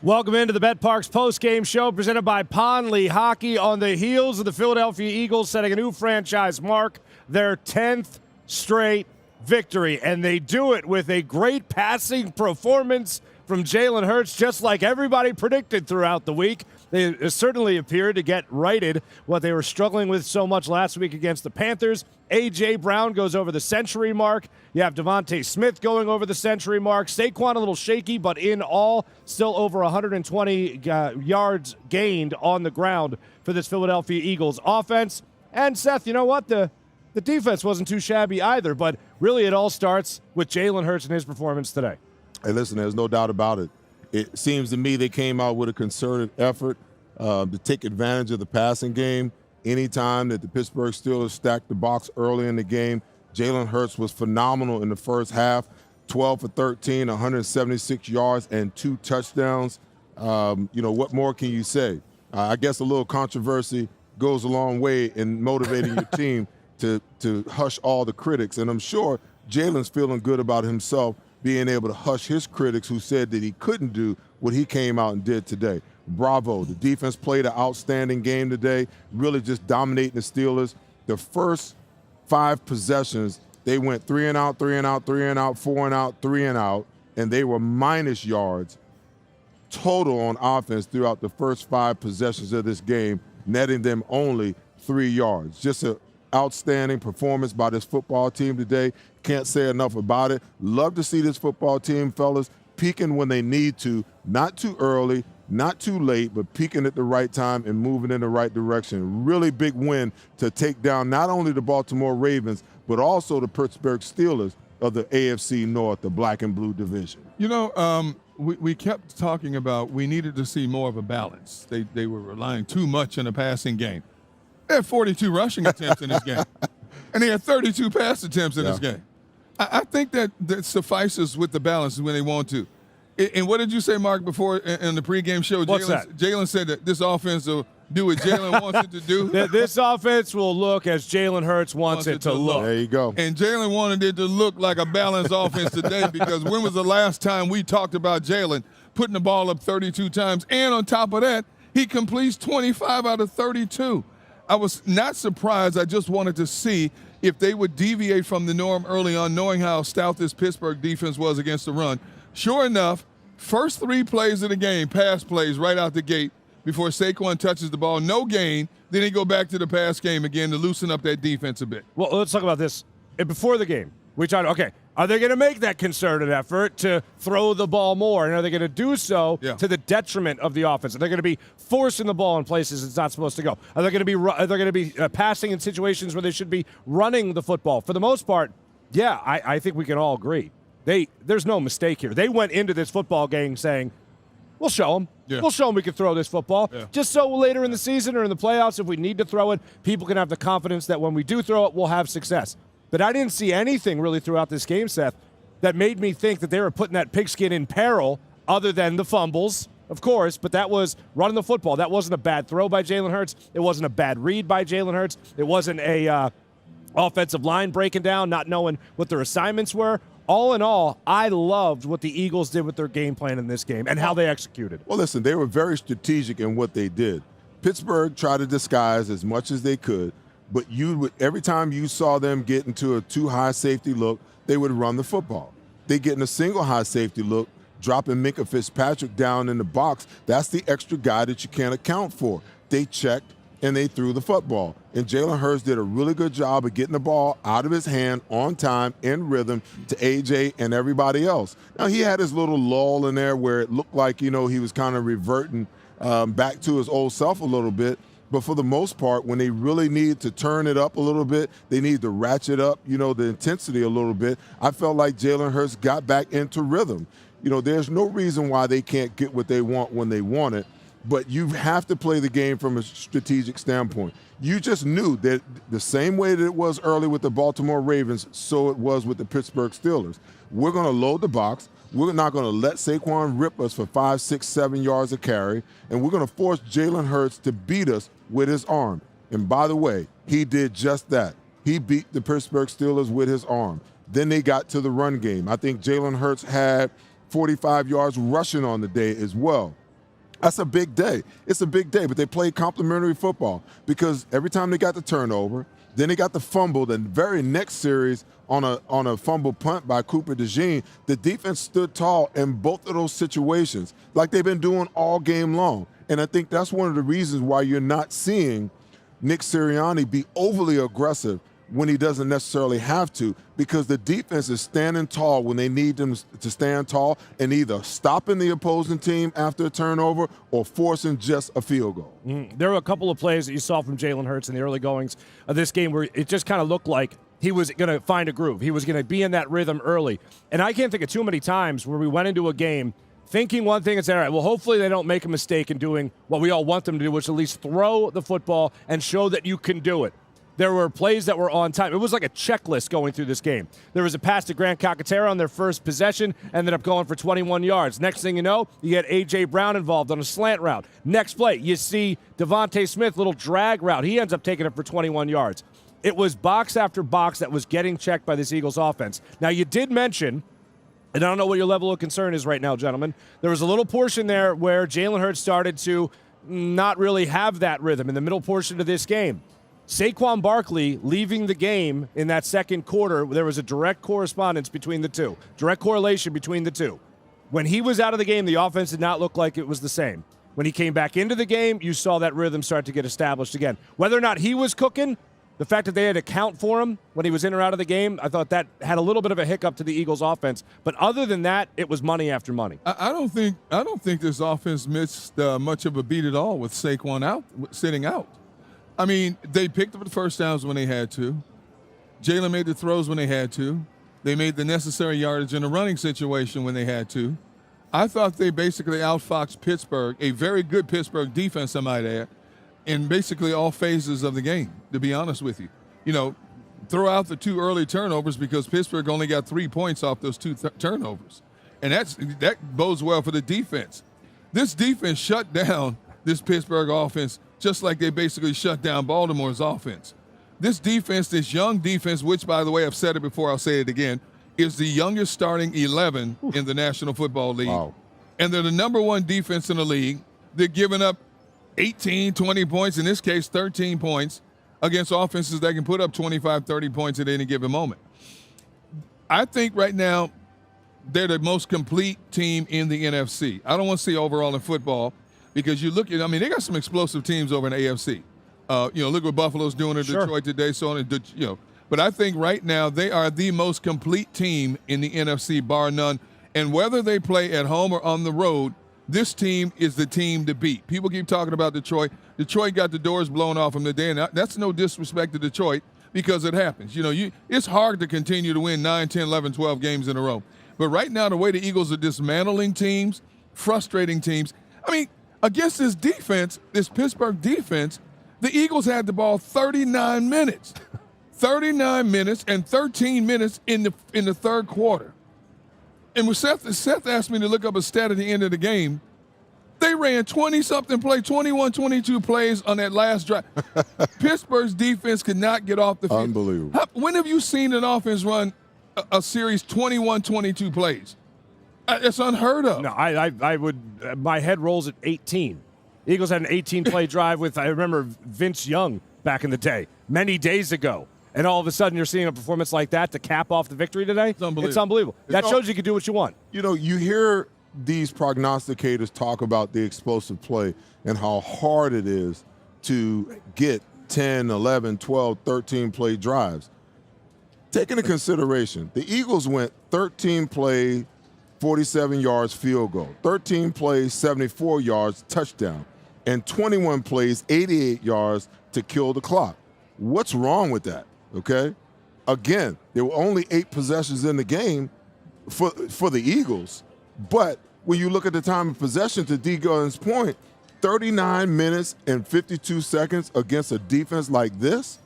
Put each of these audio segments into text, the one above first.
Welcome into the betPARX postgame show presented by Lehocky on the heels of the Philadelphia Eagles setting a new franchise mark, their 10th straight victory. And they do it with a great passing performance from Jalen Hurts, just like everybody predicted throughout the week. They certainly appeared to get righted what they were struggling with so much last week against the Panthers. A.J. Brown goes over the century mark. You have Devontae Smith going over the century mark. Saquon a little shaky, but in all, still over 120 yards gained on the ground for this Philadelphia Eagles offense. And, Seth, you know what? The defense wasn't too shabby either, but really it all starts with Jalen Hurts and his performance today. Hey, listen, there's no doubt about it. It seems to me they came out with a concerted effort to take advantage of the passing game. Anytime that the Pittsburgh Steelers stacked the box early in the game, Jalen Hurts was phenomenal in the first half, 12 for 13, 176 yards, and 2 touchdowns. What more can you say? I guess a little controversy goes a long way in motivating your team to hush all the critics. And I'm sure Jalen's feeling good about himself being able to hush his critics who said that he couldn't do what he came out and did today. Bravo. The defense played an outstanding game today, really just dominating the Steelers. The first 5 possessions, they went 3 and out, 3 and out, 3 and out, 4 and out, 3 and out, and they were minus yards total on offense throughout the first 5 possessions of this game, netting them only 3 yards. Just an outstanding performance by this football team today. Can't say enough about it. Love to see this football team, fellas, peaking when they need to, not too early, not too late, but peaking at the right time and moving in the right direction. Really big win to take down not only the Baltimore Ravens, but also the Pittsburgh Steelers of the AFC North, the black and blue division. You know, we kept talking about we needed to see more of a balance. They were relying too much on the passing game. They had 42 rushing attempts in this game, and they had 32 pass attempts in this game. I think that suffices with the balance when they want to. And what did you say, Mark, before in the pregame show? What's that? Jalen said that this offense will do what Jalen wants it to do. This offense will look as Jalen Hurts wants it to look. There you go. And Jalen wanted it to look like a balanced offense today because when was the last time we talked about Jalen putting the ball up 32 times? And on top of that, he completes 25 out of 32. I was not surprised. I just wanted to see if they would deviate from the norm early on, knowing how stout this Pittsburgh defense was against the run. Sure enough, first 3 plays of the game, pass plays right out the gate before Saquon touches the ball, no gain. Then they go back to the pass game again to loosen up that defense a bit. Well, let's talk about this. Before the game, we talked, okay, are they going to make that concerted effort to throw the ball more? And are they going to do so to the detriment of the offense? Are they going to be forcing the ball in places it's not supposed to go? Are they going to be passing in situations where they should be running the football? For the most part, yeah, I think we can all agree. There's no mistake here. They went into this football game saying, we'll show them. Yeah. We'll show them we can throw this football. Yeah. Just so later in the season or in the playoffs, if we need to throw it, people can have the confidence that when we do throw it, we'll have success. But I didn't see anything really throughout this game, Seth, that made me think that they were putting that pigskin in peril other than the fumbles, of course, but that was running the football. That wasn't a bad throw by Jalen Hurts. It wasn't a bad read by Jalen Hurts. It wasn't a offensive line breaking down, not knowing what their assignments were. All in all, I loved what the Eagles did with their game plan in this game and how they executed. Well, listen, they were very strategic in what they did. Pittsburgh tried to disguise as much as they could, but every time you saw them get into a too high safety look, they would run the football. They get in a single high safety look, dropping Minkah Fitzpatrick down in the box. That's the extra guy that you can't account for. They checked and they threw the football. And Jalen Hurts did a really good job of getting the ball out of his hand on time, in rhythm, to A.J. and everybody else. Now, he had his little lull in there where it looked like, he was kind of reverting back to his old self a little bit. But for the most part, when they really need to turn it up a little bit, they need to ratchet up, the intensity a little bit. I felt like Jalen Hurts got back into rhythm. There's no reason why they can't get what they want when they want it. But you have to play the game from a strategic standpoint. You just knew that the same way that it was early with the Baltimore Ravens, so it was with the Pittsburgh Steelers. We're going to load the box. We're not going to let Saquon rip us for 5, 6, 7 yards a carry, and we're going to force Jalen Hurts to beat us with his arm. And by the way, he did just that. He beat the Pittsburgh Steelers with his arm. Then they got to the run game. I think Jalen Hurts had 45 yards rushing on the day as well. That's a big day. It's a big day, but they played complementary football because every time they got the turnover, then they got the fumble. The very next series on a fumble punt by Cooper DeJean, the defense stood tall in both of those situations, like they've been doing all game long. And I think that's one of the reasons why you're not seeing Nick Serianni be overly aggressive when he doesn't necessarily have to, because the defense is standing tall when they need them to stand tall and either stopping the opposing team after a turnover or forcing just a field goal. There were a couple of plays that you saw from Jalen Hurts in the early goings of this game where it just kind of looked like he was going to find a groove. He was going to be in that rhythm early. And I can't think of too many times where we went into a game thinking one thing and saying, all right, well, hopefully they don't make a mistake in doing what we all want them to do, which is at least throw the football and show that you can do it. There were plays that were on time. It was like a checklist going through this game. There was a pass to Grant Calcaterra on their first possession, ended up going for 21 yards. Next thing you know, you get A.J. Brown involved on a slant route. Next play, you see Devontae Smith, little drag route. He ends up taking it for 21 yards. It was box after box that was getting checked by this Eagles offense. Now, you did mention, and I don't know what your level of concern is right now, gentlemen, there was a little portion there where Jalen Hurts started to not really have that rhythm in the middle portion of this game. Saquon Barkley leaving the game in that second quarter, there was a direct correspondence between the two, direct correlation between the two. When he was out of the game, the offense did not look like it was the same. When he came back into the game, you saw that rhythm start to get established again. Whether or not he was cooking, the fact that they had to count for him when he was in or out of the game, I thought that had a little bit of a hiccup to the Eagles' offense. But other than that, it was money after money. I don't think this offense missed much of a beat at all with Saquon sitting out. I mean, they picked up the first downs when they had to. Jalen made the throws when they had to. They made the necessary yardage in a running situation when they had to. I thought they basically outfoxed Pittsburgh, a very good Pittsburgh defense, I might add, in basically all phases of the game, to be honest with you. You know, throw out the two early turnovers because Pittsburgh only got 3 points off those two turnovers. And that bodes well for the defense. This defense shut down this Pittsburgh offense just like they basically shut down Baltimore's offense. This defense, this young defense, which, by the way, I've said it before, I'll say it again, is the youngest starting 11 in the National Football League. Wow. And they're the number one defense in the league. They're giving up 18, 20 points, in this case 13 points, against offenses that can put up 25, 30 points at any given moment. I think right now they're the most complete team in the NFC. I don't want to see overall in football because you look at, I mean, they got some explosive teams over in the AFC. Look what Buffalo's doing in Detroit today, so on, But I think right now they are the most complete team in the NFC, bar none. And whether they play at home or on the road, this team is the team to beat. People keep talking about Detroit. Detroit got the doors blown off them today, and that's no disrespect to Detroit because it happens. It's hard to continue to win 9, 10, 11, 12 games in a row. But right now, the way the Eagles are dismantling teams, frustrating teams, I mean, against this defense, this Pittsburgh defense, the Eagles had the ball 39 minutes. 39 minutes and 13 minutes in the third quarter. And when Seth asked me to look up a stat at the end of the game, they ran 20-something plays, 21, 22 plays on that last drive. Pittsburgh's defense could not get off the field. Unbelievable. When have you seen an offense run a series 21, 22 plays? It's unheard of. No, I would. My head rolls at 18. The Eagles had an 18-play drive with, I remember, Vince Young back in the day, many days ago. And all of a sudden you're seeing a performance like that to cap off the victory today? It's unbelievable. That shows you can do what you want. You hear these prognosticators talk about the explosive play and how hard it is to get 10, 11, 12, 13-play drives. Take into consideration, the Eagles went 13 play, 47 yards field goal, 13 plays, 74 yards touchdown, and 21 plays, 88 yards to kill the clock. What's wrong with that? Okay? Again, there were only 8 possessions in the game for the Eagles. But when you look at the time of possession, to D. Gunn's point, 39 minutes and 52 seconds against a defense like this,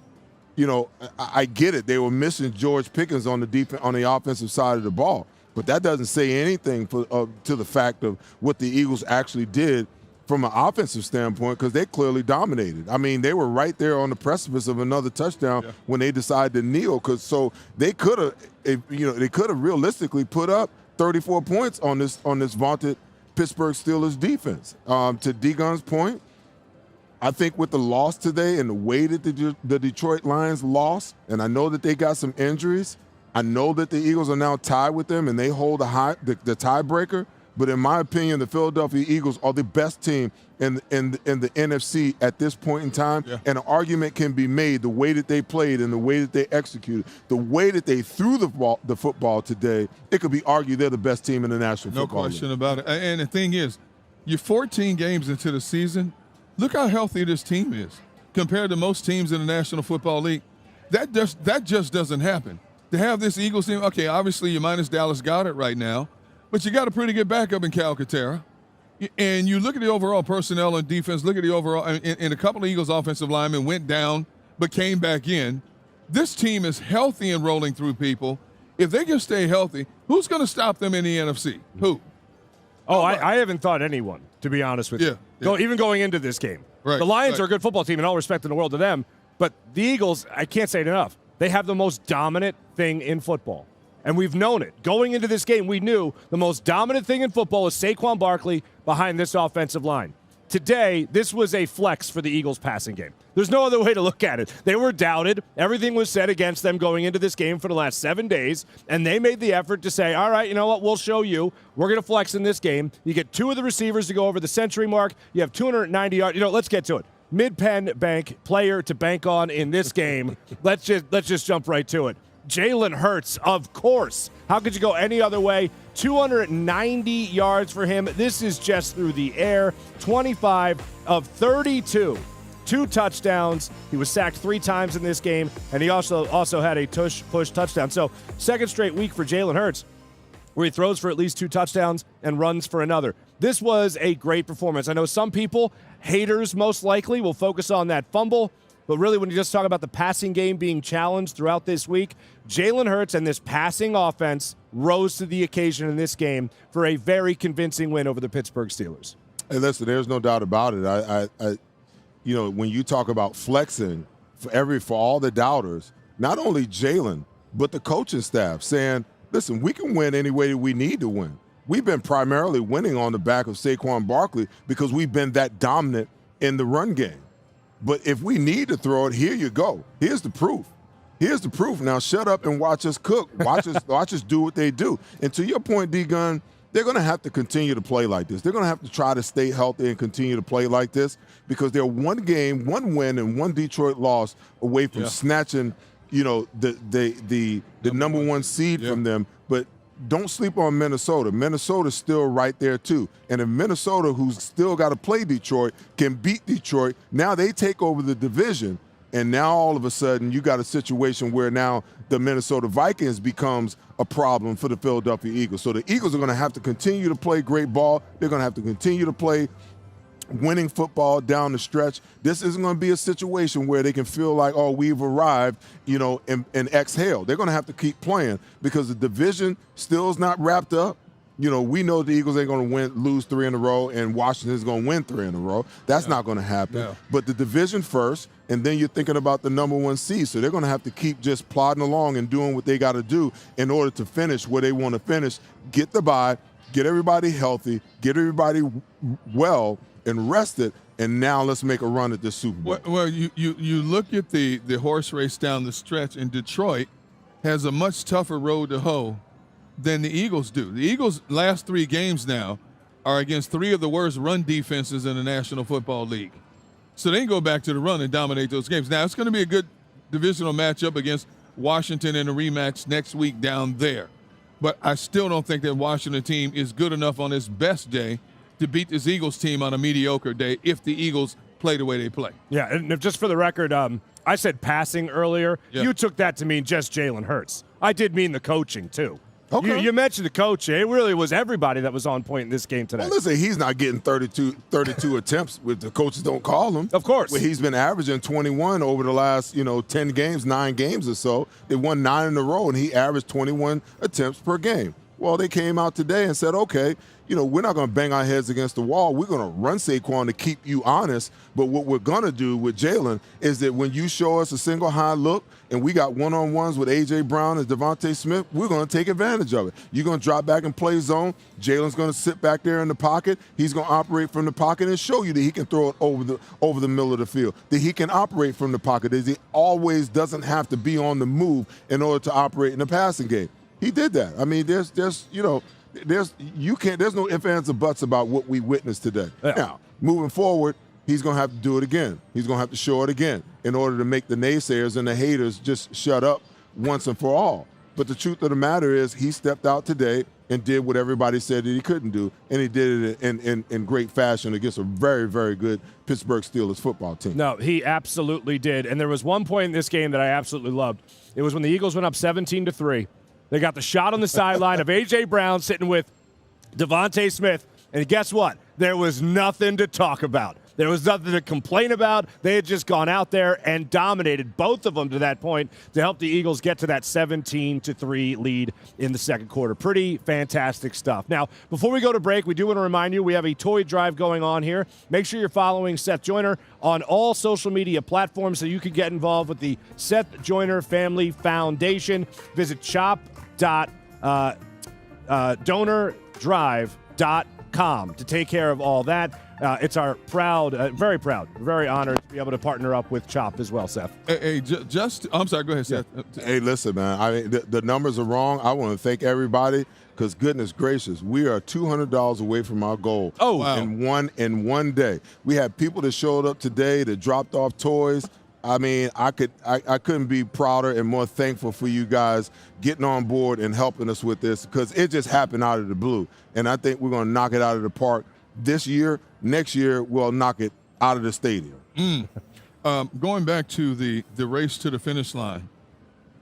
I get it. They were missing George Pickens on the offensive side of the ball. But that doesn't say anything to the fact of what the Eagles actually did from an offensive standpoint, because they clearly dominated. I mean, they were right there on the precipice of another touchdown when they decided to kneel. So they could have, realistically put up 34 points on this vaunted Pittsburgh Steelers defense. To D-Gun's point, I think with the loss today and the way that the Detroit Lions lost, and I know that they got some injuries, I know that the Eagles are now tied with them and they hold the tiebreaker. But in my opinion, the Philadelphia Eagles are the best team in the NFC at this point in time. Yeah. And an argument can be made the way that they played and the way that they executed, the way that they threw the football today. It could be argued they're the best team in the National Football League. No question about it. And the thing is, you're 14 games into the season. Look how healthy this team is compared to most teams in the National Football League. That just doesn't happen. To have this Eagles team, okay, obviously you're minus Dallas Goedert right now, but you got a pretty good backup in Calcaterra. And you look at the overall personnel and defense, look at the overall, and a couple of Eagles offensive linemen went down but came back in. This team is healthy and rolling through people. If they can stay healthy, who's going to stop them in the NFC? Who? Oh, I haven't thought anyone, to be honest with you. Even going into this game. Right, the Lions are a good football team, and all respect in the world to them. But the Eagles, I can't say it enough. They have the most dominant thing in football. And we've known it. Going into this game, we knew the most dominant thing in football was Saquon Barkley behind this offensive line. Today, this was a flex for the Eagles passing game. There's no other way to look at it. They were doubted. Everything was said against them going into this game for the last 7 days, and they made the effort to say, all right, you know what, we'll show you. We're going to flex in this game. You get 2 of the receivers to go over the century mark. You have 290 yards. Let's get to it. Mid-pen bank player to bank on in this game. Let's just jump right to it. Jalen Hurts, of course. How could you go any other way? 290 yards for him. This is just through the air. 25 of 32. 2 touchdowns. He was sacked 3 times in this game, and he also had a push touchdown. So second straight week for Jalen Hurts where he throws for at least 2 touchdowns and runs for another. This was a great performance. I know some people, haters most likely, will focus on that fumble. But really, when you just talk about the passing game being challenged throughout this week, Jalen Hurts and this passing offense rose to the occasion in this game for a very convincing win over the Pittsburgh Steelers. Hey, listen, there's no doubt about it. I when you talk about flexing for all the doubters, not only Jalen, but the coaching staff saying, listen, we can win any way that we need to win. We've been primarily winning on the back of Saquon Barkley because we've been that dominant in the run game. But if we need to throw it, here you go. Here's the proof. Here's the proof. Now shut up and watch us cook. Watch us do what they do. And to your point, D-Gun, they're going to have to continue to play like this. They're going to have to try to stay healthy and continue to play like this because they're 1 game, 1 win, and 1 Detroit loss away from snatching, the number 1 seed from them. But don't sleep on Minnesota. Minnesota's still right there, too. And if Minnesota, who's still got to play Detroit, can beat Detroit, now they take over the division. And now all of a sudden you got a situation where now the Minnesota Vikings becomes a problem for the Philadelphia Eagles. So the Eagles are going to have to continue to play great ball. They're going to have to continue to play winning football down the stretch. This isn't going to be a situation where they can feel like, oh, we've arrived, and exhale. They're going to have to keep playing because the division still is not wrapped up. We know the Eagles ain't going to lose 3 in a row, and Washington's going to win 3 in a row. That's not going to happen. Yeah. But the division first, and then you're thinking about the number 1 seed. So they're going to have to keep just plodding along and doing what they got to do in order to finish where they want to finish, get the bye, get everybody healthy, get everybody well and rested, and now let's make a run at this Super Bowl. Well, you look at the horse race down the stretch, and Detroit has a much tougher road to hoe than the Eagles do. The Eagles' last 3 games now are against 3 of the worst run defenses in the National Football League. So they can go back to the run and dominate those games. Now, it's going to be a good divisional matchup against Washington in a rematch next week down there. But I still don't think that Washington team is good enough on its best day to beat this Eagles team on a mediocre day if the Eagles play the way they play. Yeah, and just for the record, I said passing earlier. Yeah. You took that to mean just Jalen Hurts. I did mean the coaching, too. Okay. You mentioned the coach. It really was everybody that was on point in this game today. Well, listen, he's not getting 32 attempts with the coaches don't call him. Of course. Well, he's been averaging 21 over the last, 10 games, 9 games or so. They won 9 in a row, and he averaged 21 attempts per game. Well, they came out today and said, okay, we're not going to bang our heads against the wall. We're going to run Saquon to keep you honest. But what we're going to do with Jalen is that when you show us a single high look and we got one-on-ones with A.J. Brown and Devontae Smith, we're going to take advantage of it. You're going to drop back and play zone. Jalen's going to sit back there in the pocket. He's going to operate from the pocket and show you that he can throw it over the middle of the field, that he can operate from the pocket, that he always doesn't have to be on the move in order to operate in the passing game. He did that. I mean, there's no ifs, ands, or buts about what we witnessed today. Yeah. Now, moving forward, he's going to have to do it again. He's going to have to show it again in order to make the naysayers and the haters just shut up once and for all. But the truth of the matter is he stepped out today and did what everybody said that he couldn't do, and he did it in great fashion against a very, very good Pittsburgh Steelers football team. No, he absolutely did. And there was one point in this game that I absolutely loved. It was when the Eagles went up 17-3. They got the shot on the sideline of A.J. Brown sitting with Devontae Smith. And guess what? There was nothing to talk about. There was nothing to complain about. They had just gone out there and dominated both of them to that point to help the Eagles get to that 17-3 lead in the second quarter. Pretty fantastic stuff. Now, before we go to break, we do want to remind you we have a toy drive going on here. Make sure you're following Seth Joyner on all social media platforms so you can get involved with the Seth Joyner Family Foundation. Visit shop.donordrive.com to take care of all that. It's our very proud, very honored to be able to partner up with CHOP as well, Seth. I'm sorry, go ahead, Seth. Hey, listen, man, I mean, the numbers are wrong. I want to thank everybody because, goodness gracious, we are $200 away from our goal. Oh, wow. in one day. We had people that showed up today that dropped off toys. I mean, I couldn't be prouder and more thankful for you guys getting on board and helping us with this because it just happened out of the blue. And I think we're going to knock it out of the park this year. Next year, we'll knock it out of the stadium. Going back to the race to the finish line,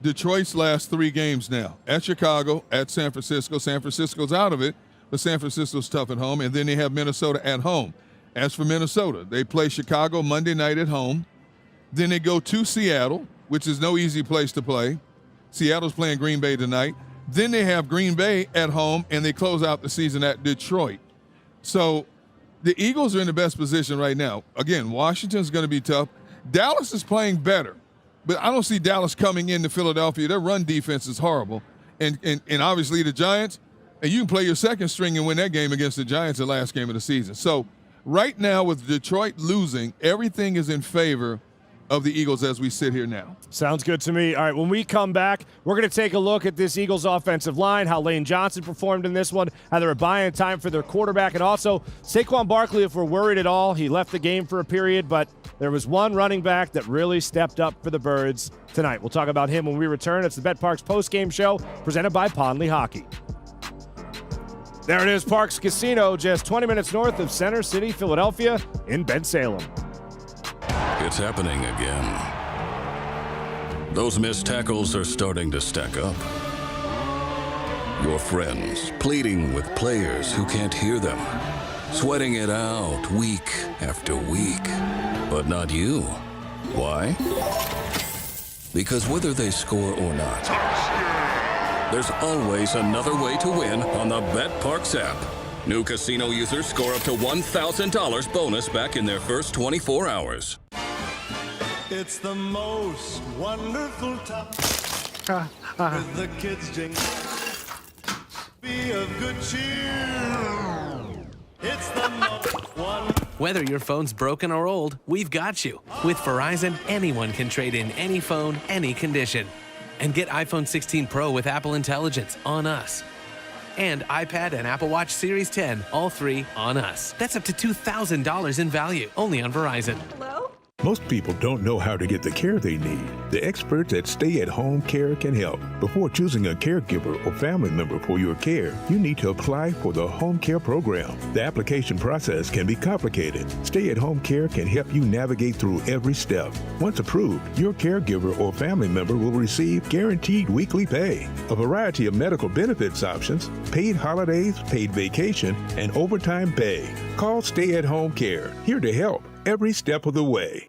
Detroit's last 3 games now. At Chicago, at San Francisco. San Francisco's out of it, but San Francisco's tough at home. And then they have Minnesota at home. As for Minnesota, they play Chicago Monday night at home. Then they go to Seattle, which is no easy place to play. Seattle's playing Green Bay tonight. Then they have Green Bay at home, and they close out the season at Detroit. So the Eagles are in the best position right now. Again, Washington's going to be tough. Dallas is playing better, but I don't see Dallas coming into Philadelphia. Their run defense is horrible. And obviously the Giants, and you can play your second string and win that game against the Giants the last game of the season. So right now with Detroit losing, everything is in favor of the Eagles as we sit here now. Sounds good to me. All right, when we come back, we're going to take a look at this Eagles offensive line, how Lane Johnson performed in this one, how they were buying time for their quarterback, and also Saquon Barkley, if we're worried at all. He left the game for a period, but there was one running back that really stepped up for the Birds tonight. We'll talk about him when we return. It's the betPARX postgame show presented by Lehocky. There it is, Parx Casino, just 20 minutes north of Center City, Philadelphia, in Bensalem. It's happening again. Those missed tackles are starting to stack up. Your friends pleading with players who can't hear them. Sweating it out week after week. But not you. Why? Because whether they score or not, there's always another way to win on the betPARX app. New casino users score up to $1,000 bonus back in their first 24 hours. It's the most wonderful time with the kids jingle. Be of good cheer. It's the most wonderful. Whether your phone's broken or old, we've got you. With Verizon, anyone can trade in any phone, any condition. And get iPhone 16 Pro with Apple Intelligence on us. And iPad and Apple Watch Series 10, all 3 on us. That's up to $2,000 in value, only on Verizon. Hello? Most people don't know how to get the care they need. The experts at Stay at Home Care can help. Before choosing a caregiver or family member for your care, you need to apply for the Home Care Program. The application process can be complicated. Stay at Home Care can help you navigate through every step. Once approved, your caregiver or family member will receive guaranteed weekly pay, a variety of medical benefits options, paid holidays, paid vacation, and overtime pay. Call Stay at Home Care, here to help every step of the way.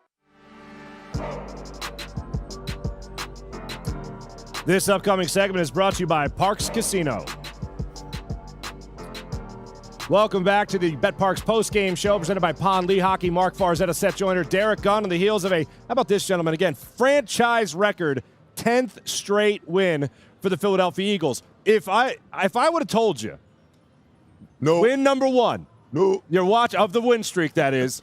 This upcoming segment is brought to you by Parx Casino. Welcome back to the betPARX postgame show presented by Pond Lehocky, Marc Farzetta, Seth Joyner, Derrick Gunn on the heels of how about this, gentlemen? Again, franchise record, 10th straight win for the Philadelphia Eagles. If I would have told you, win number one, your watch of the win streak, that is,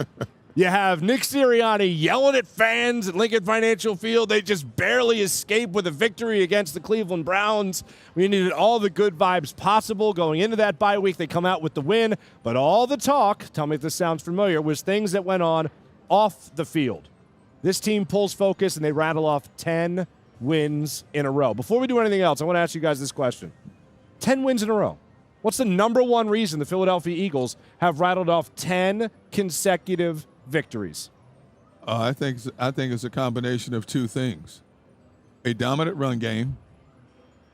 you have Nick Serianni yelling at fans at Lincoln Financial Field. They just barely escaped with a victory against the Cleveland Browns. We needed all the good vibes possible going into that bye week. They come out with the win. But all the talk, tell me if this sounds familiar, was things that went on off the field. This team pulls focus, and they rattle off 10 wins in a row. Before we do anything else, I want to ask you guys this question. 10 wins in a row. What's the number one reason the Philadelphia Eagles have rattled off 10 consecutive victories? I think it's a combination of two things: a dominant run game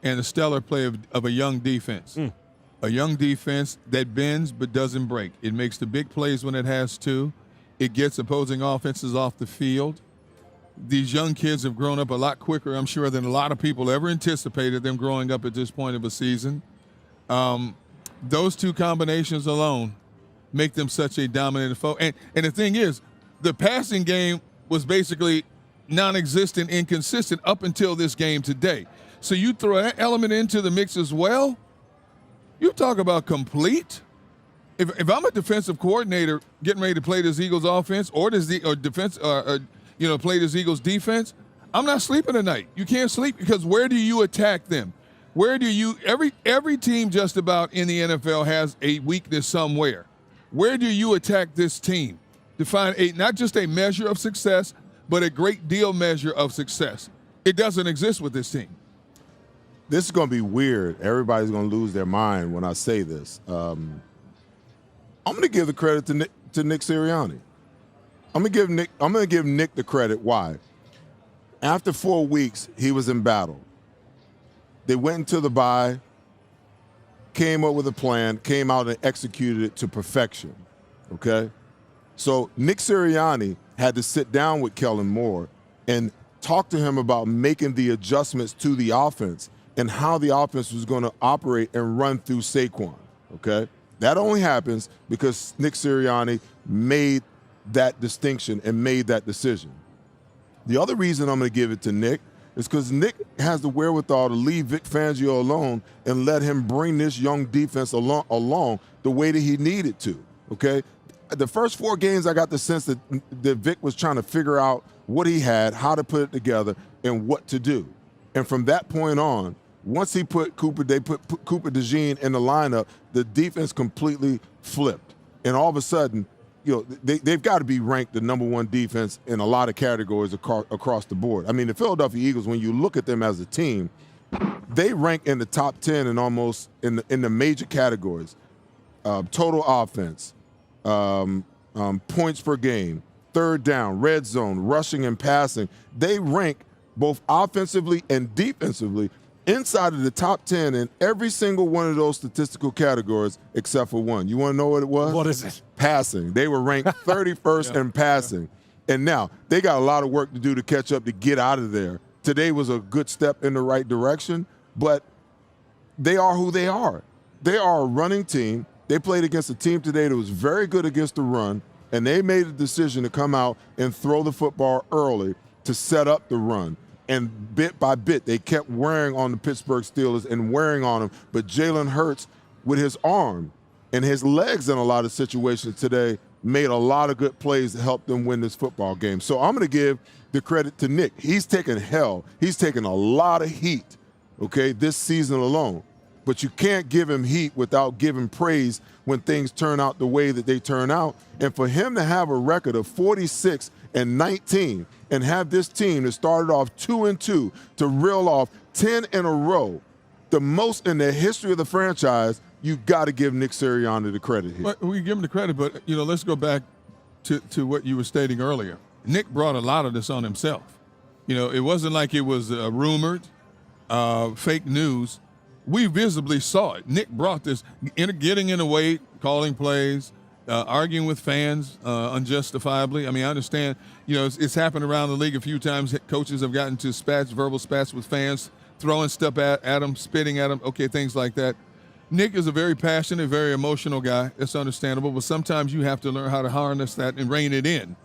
and a stellar play of a young defense. A young defense that bends but doesn't break. It makes the big plays when it has to. It gets opposing offenses off the field. These young kids have grown up a lot quicker, I'm sure, than a lot of people ever anticipated them growing up at this point of a season. Those two combinations alone make them such a dominant foe. And the thing is, the passing game was basically non-existent, inconsistent up until this game today. So you throw that element into the mix as well, you talk about complete. If I'm a defensive coordinator getting ready to play this Eagles offense play this Eagles defense, I'm not sleeping tonight. You can't sleep because where do you attack them? Every team just about in the NFL has a weakness somewhere. Where do you attack this team to find not just a measure of success, but a great deal measure of success? It doesn't exist with this team. This is going to be weird. Everybody's going to lose their mind when I say this. I'm going to give the credit to Nick Serianni. I'm going to give Nick the credit. Why? After 4 weeks, he was in battle. They went into the bye, came up with a plan, came out and executed it to perfection, okay? So Nick Serianni had to sit down with Kellen Moore and talk to him about making the adjustments to the offense and how the offense was going to operate and run through Saquon, okay? That only happens because Nick Serianni made that distinction and made that decision. The other reason I'm going to give it to Nick is because Nick has the wherewithal to leave Vic Fangio alone and let him bring this young defense along the way that he needed to, okay? The first 4 games, I got the sense that Vic was trying to figure out what he had, how to put it together, and what to do. And from that point on, once they put Cooper DeJean in the lineup, the defense completely flipped. And all of a sudden, they've got to be ranked the number one defense in a lot of categories across the board. I mean, the Philadelphia Eagles, when you look at them as a team, they rank in the top 10 and almost in the major categories. Total offense, points per game, third down, red zone, rushing and passing. They rank both offensively and defensively inside of the top 10 in every single one of those statistical categories except for one. You want to know what it was? What is it? Passing. They were ranked 31st in passing. And now they got a lot of work to do to catch up to get out of there. Today was a good step in the right direction, but they are who they are. They are a running team. They played against a team today that was very good against the run, and they made a decision to come out and throw the football early to set up the run. And bit by bit, they kept wearing on the Pittsburgh Steelers and wearing on them. But Jalen Hurts, with his arm and his legs in a lot of situations today, made a lot of good plays to help them win this football game. So I'm going to give the credit to Nick. He's taken hell. He's taken a lot of heat, okay, this season alone. But you can't give him heat without giving praise when things turn out the way that they turn out. And for him to have a record of 46-19 and have this team that started off 2-2 to reel off 10 in a row, the most in the history of the franchise, you got to give Nick Serianni the credit here. Well, we give him the credit, but let's go back to what you were stating earlier. Nick brought a lot of this on himself. It wasn't like it was rumored, fake news. We visibly saw it. Nick brought this, getting in the way, calling plays, arguing with fans unjustifiably. I mean, I understand, it's happened around the league a few times. Coaches have gotten to verbal spats with fans, throwing stuff at them, spitting at them, okay, things like that. Nick is a very passionate, very emotional guy. It's understandable, but sometimes you have to learn how to harness that and rein it in,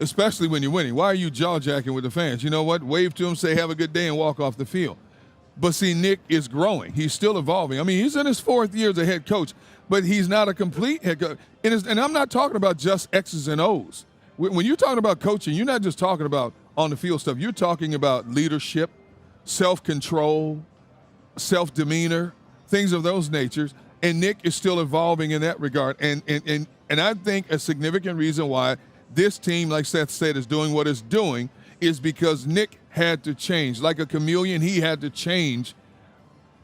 especially when you're winning. Why are you jaw-jacking with the fans? You know what? Wave to them, say have a good day, and walk off the field. But see, Nick is growing. He's still evolving. I mean, he's in his 4th year as a head coach, but he's not a complete head coach. And I'm not talking about just X's and O's. When you're talking about coaching, you're not just talking about on-the-field stuff. You're talking about leadership, self-control, self-demeanor, things of those natures, and Nick is still evolving in that regard. And I think a significant reason why this team, like Seth said, is doing what it's doing is because Nick had to change. Like a chameleon, he had to change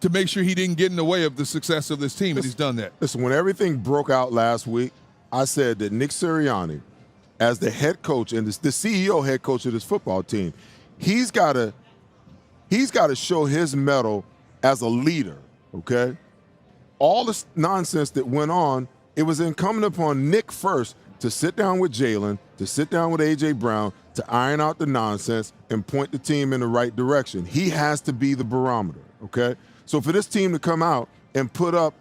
to make sure he didn't get in the way of the success of this team, and he's done that. Listen, when everything broke out last week, I said that Nick Serianni, as the head coach and the CEO head coach of this football team, he's got to show his mettle as a leader. Okay? All this nonsense that went on, it was incumbent upon Nick first to sit down with Jalen, to sit down with A.J. Brown, to iron out the nonsense and point the team in the right direction. He has to be the barometer, okay? So for this team to come out and put up,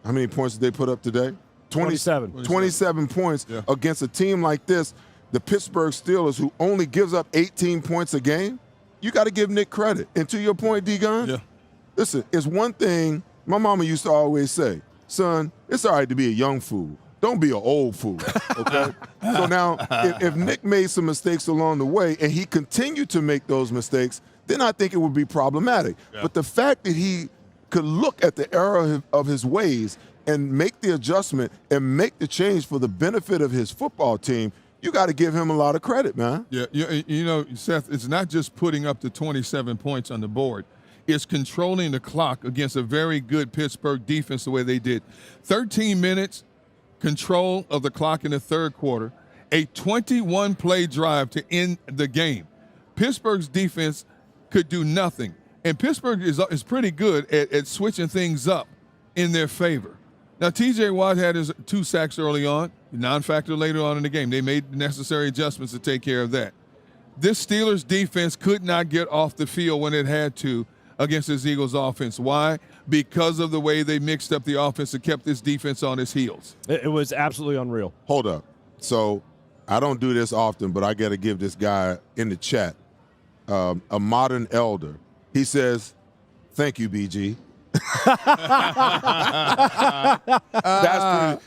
how many points did they put up today? 27 points against a team like this, the Pittsburgh Steelers, who only gives up 18 points a game, you got to give Nick credit. And to your point, D-Gun, listen, it's one thing my mama used to always say, son, it's all right to be a young fool. Don't be an old fool, okay? So now, if Nick made some mistakes along the way and he continued to make those mistakes, then I think it would be problematic. Yeah. But the fact that he could look at the error of his ways and make the adjustment and make the change for the benefit of his football team, you got to give him a lot of credit, man. Yeah, Seth, it's not just putting up the 27 points on the board. It's controlling the clock against a very good Pittsburgh defense the way they did. 13 minutes, control of the clock in the third quarter, a 21-play drive to end the game. Pittsburgh's defense could do nothing, and Pittsburgh is pretty good at switching things up in their favor. Now, T.J. Watt had his 2 sacks early on, non-factor later on in the game. They made necessary adjustments to take care of that. This Steelers defense could not get off the field when it had to against this Eagles offense. Why? Because of the way they mixed up the offense and kept this defense on its heels. It was absolutely unreal. Hold up. So I don't do this often, but I got to give this guy in the chat a modern elder. He says, thank you, BG.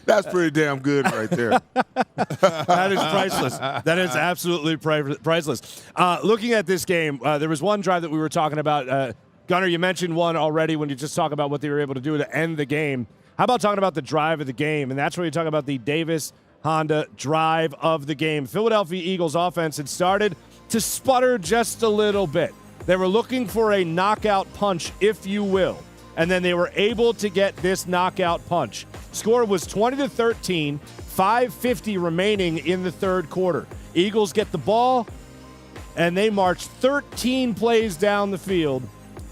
That's pretty damn good right there. That is priceless. That is absolutely priceless. Looking at this game, there was one drive that we were talking about. Gunner, you mentioned one already when you just talk about what they were able to do to end the game. How about talking about the drive of the game? And that's where you talk about the Davis Honda drive of the game. Philadelphia Eagles offense had started to sputter just a little bit. They were looking for a knockout punch, if you will. And then they were able to get this knockout punch. Score was 20-13, 5:50 remaining in the third quarter. Eagles get the ball, and they march 13 plays down the field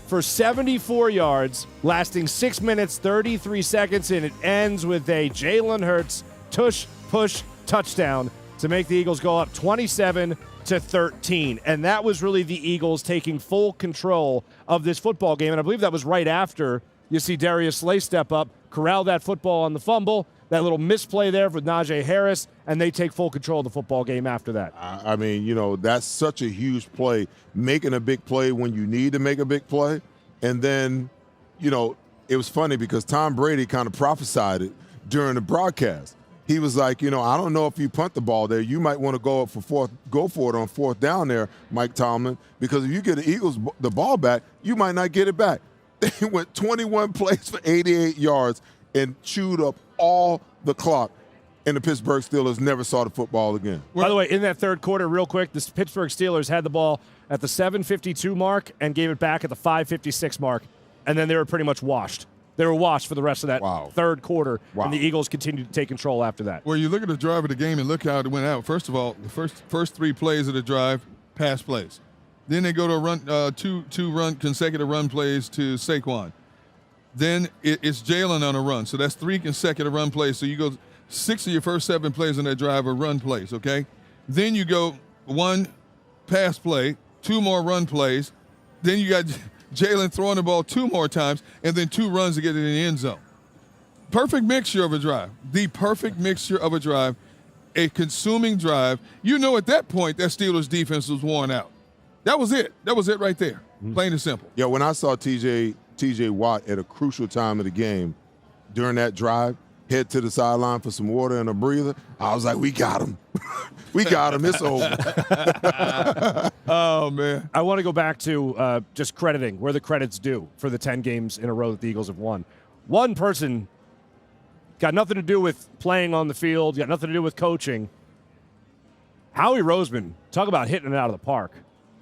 for 74 yards, lasting 6 minutes, 33 seconds, and it ends with a Jalen Hurts tush-push touchdown to make the Eagles go up 27-13. And that was really the Eagles taking full control of this football game. And I believe that was right after you see Darius Slay step up, corral that football on the fumble, that little misplay there with Najee Harris, and they take full control of the football game after that. I mean, that's such a huge play, making a big play when you need to make a big play. And then, it was funny because Tom Brady kind of prophesied it during the broadcast. He was like, I don't know if you punt the ball there. You might want to go for it on fourth down there, Mike Tomlin, because if you get the Eagles the ball back, you might not get it back. They went 21 plays for 88 yards and chewed up all the clock, and the Pittsburgh Steelers never saw the football again. By the way, in that third quarter, real quick, the Pittsburgh Steelers had the ball at the 7:52 mark and gave it back at the 5:56 mark, and then they were pretty much washed. They were washed for the rest of that third quarter, and the Eagles continued to take control after that. Well, you look at the drive of the game and look how it went out. First of all, the first 3 plays of the drive, pass plays. Then they go to run two consecutive run plays to Saquon. Then it's Jalen on a run, so that's 3 consecutive run plays. So you go 6 of your first 7 plays on that drive are run plays, okay? Then you go 1 pass play, 2 more run plays. Then you got Jalen throwing the ball 2 more times, and then 2 runs to get it in the end zone. Perfect mixture of a drive. The perfect mixture of a drive, a consuming drive. You know at that point that Steelers defense was worn out. That was it. That was it right there. Plain and simple. Yeah, when I saw TJ Watt at a crucial time of the game during that drive, head to the sideline for some water and a breather, I was like, we got him. We got him. It's over. Oh, man. I want to go back to just crediting where the credit's due for the 10 games in a row that the Eagles have won. One person got nothing to do with playing on the field, got nothing to do with coaching. Howie Roseman, talk about hitting it out of the park.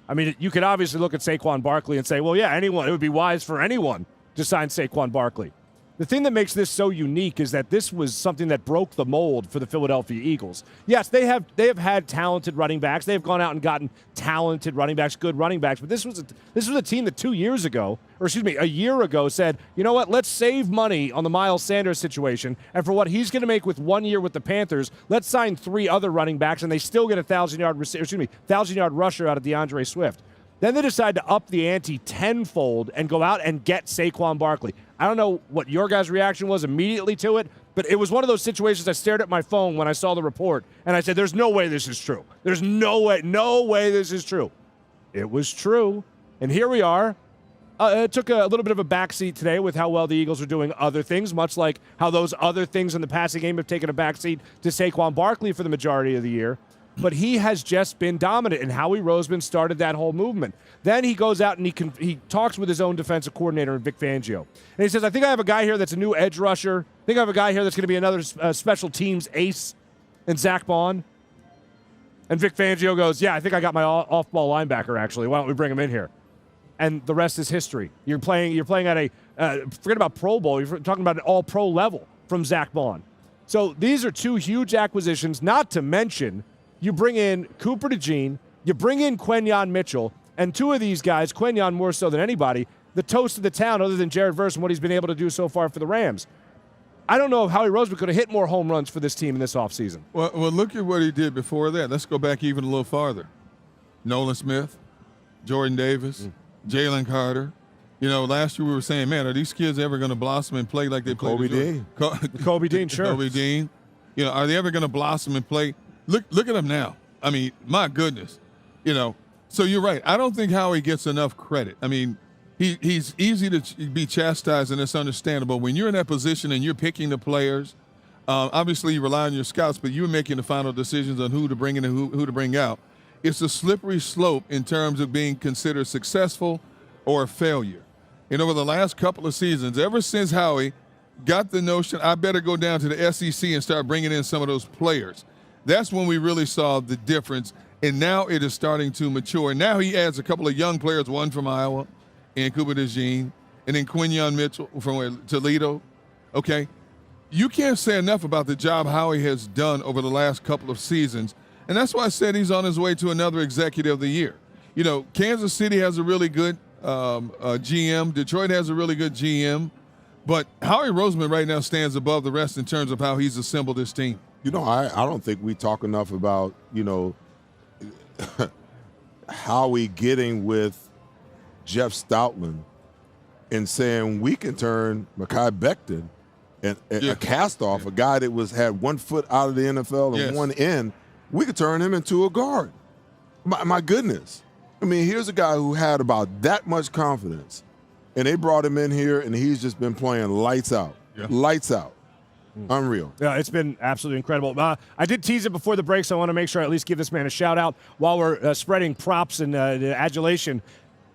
I mean, you could obviously look at Saquon Barkley and say, well, yeah, it would be wise for anyone to sign Saquon Barkley. The thing that makes this so unique is that this was something that broke the mold for the Philadelphia Eagles. Yes, they have had talented running backs. They have gone out and gotten talented running backs, good running backs. But this was a team that a year ago said, you know what, let's save money on the Miles Sanders situation. And for what he's going to make with 1 year with the Panthers, let's sign 3 other running backs, and they still get a 1,000-yard rusher out of DeAndre Swift. Then they decide to up the ante tenfold and go out and get Saquon Barkley. I don't know what your guys' reaction was immediately to it, but it was one of those situations I stared at my phone when I saw the report, and I said, there's no way this is true. There's no way this is true. It was true, and here we are. It took a little bit of a backseat today with how well the Eagles are doing other things, much like how those other things in the passing game have taken a backseat to Saquon Barkley for the majority of the year. But he has just been dominant, and Howie Roseman started that whole movement. Then he goes out and he talks with his own defensive coordinator, Vic Fangio. And he says, I think I have a guy here that's a new edge rusher. I think I have a guy here that's going to be another special teams ace in Zach Bond. And Vic Fangio goes, yeah, I think I got my off-ball linebacker, actually. Why don't we bring him in here? And the rest is history. You're playing at a forget about Pro Bowl. You're talking about an all-pro level from Zach Bond. So these are 2 huge acquisitions, not to mention you bring in Cooper DeJean, you bring in Quinyon Mitchell, and 2 of these guys, Quinyon more so than anybody, the toast of the town other than Jared Verse and what he's been able to do so far for the Rams. I don't know if Howie Roseman could have hit more home runs for this team in this offseason. Well, look at what he did before that. Let's go back even a little farther. Nolan Smith, Jordan Davis, Jalen Carter. You know, last year we were saying, man, are these kids ever going to blossom and play like they played? Kobe Dean. Kobe Dean, sure. Kobe Dean. You know, are they ever going to blossom and play? Look at them now. I mean, my goodness. You know, so you're right. I don't think Howie gets enough credit. I mean, he's easy to be chastised, and it's understandable. When you're in that position and you're picking the players, obviously you rely on your scouts, but you're making the final decisions on who to bring in and who to bring out. It's a slippery slope in terms of being considered successful or a failure. And over the last couple of seasons, ever since Howie got the notion, I better go down to the SEC and start bringing in some of those players, that's when we really saw the difference, and now it is starting to mature. And now he adds a couple of young players, one from Iowa, and Cooper DeJean, and then Quinyon Mitchell from Toledo. Okay, you can't say enough about the job Howie has done over the last couple of seasons, and that's why I said he's on his way to another Executive of the Year. You know, Kansas City has a really good GM. Detroit has a really good GM. But Howie Roseman right now stands above the rest in terms of how he's assembled this team. You know, I don't think we talk enough about, you know, Howie getting with Jeff Stoutland and saying we can turn Mekhi Becton and a cast-off, a guy that had 1 foot out of the NFL and one in, we could turn him into a guard. My goodness. I mean, here's a guy who had about that much confidence, and they brought him in here, and he's just been playing lights out. Yeah. Lights out. Unreal. Yeah, it's been absolutely incredible. I did tease it before the break, so I want to make sure I at least give this man a shout-out while we're spreading props and adulation.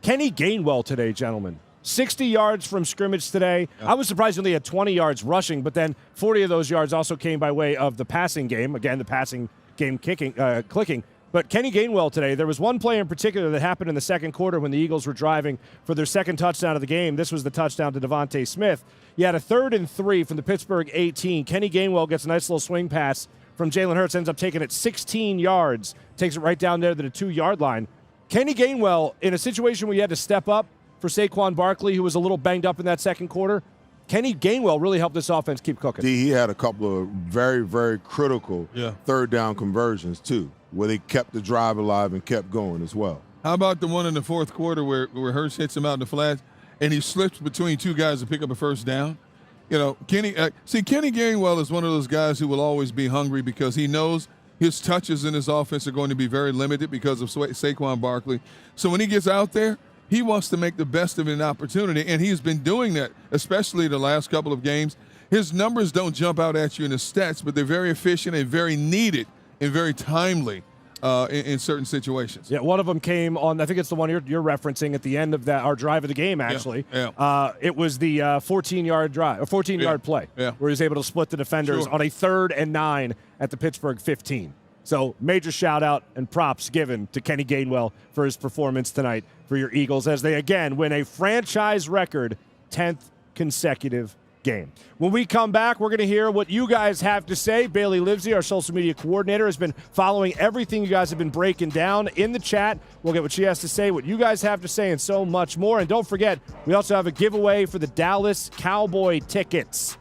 Kenny Gainwell today, gentlemen. 60 yards from scrimmage today. Yep. I was surprised he only had 20 yards rushing, but then 40 of those yards also came by way of the passing game. Again, the passing game clicking. But Kenny Gainwell today, there was one play in particular that happened in the second quarter when the Eagles were driving for their second touchdown of the game. This was the touchdown to Devontae Smith. You had a 3rd and 3 from the Pittsburgh 18. Kenny Gainwell gets a nice little swing pass from Jalen Hurts, ends up taking it 16 yards, takes it right down there to the 2-yard line. Kenny Gainwell, in a situation where you had to step up for Saquon Barkley, who was a little banged up in that second quarter, Kenny Gainwell really helped this offense keep cooking. He had a couple of very, very critical third down conversions, too, where they kept the drive alive and kept going as well. How about the one in the fourth quarter where Hurts hits him out in the flats and he slips between two guys to pick up a first down? You know, Kenny Gainwell is one of those guys who will always be hungry because he knows his touches in his offense are going to be very limited because of Saquon Barkley. So when he gets out there, he wants to make the best of an opportunity, and he's been doing that, especially the last couple of games. His numbers don't jump out at you in the stats, but they're very efficient and very needed and very timely in certain situations. Yeah, one of them came on, I think it's the one you're referencing at the end of our drive of the game, actually. Yeah. It was the 14-yard drive, or 14-yard play, where he was able to split the defenders on a 3rd and 9 at the Pittsburgh 15. So major shout-out and props given to Kenny Gainwell for his performance tonight for your Eagles as they, again, win a franchise record 10th consecutive game. When we come back, we're going to hear what you guys have to say. Bailey Livesey, our social media coordinator, has been following everything you guys have been breaking down in the chat. We'll get what she has to say, what you guys have to say, and so much more. And don't forget, we also have a giveaway for the Dallas Cowboy tickets.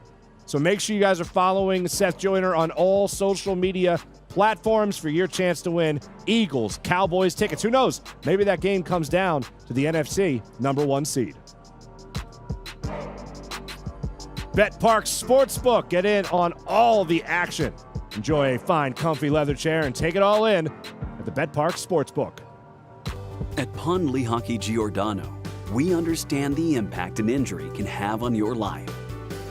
So make sure you guys are following Seth Joyner on all social media platforms for your chance to win Eagles Cowboys tickets. Who knows? Maybe that game comes down to the NFC #1 seed. betPARX Sportsbook. Get in on all the action. Enjoy a fine, comfy leather chair and take it all in at the betPARX Sportsbook. At Pond Lehocky Giordano, we understand the impact an injury can have on your life.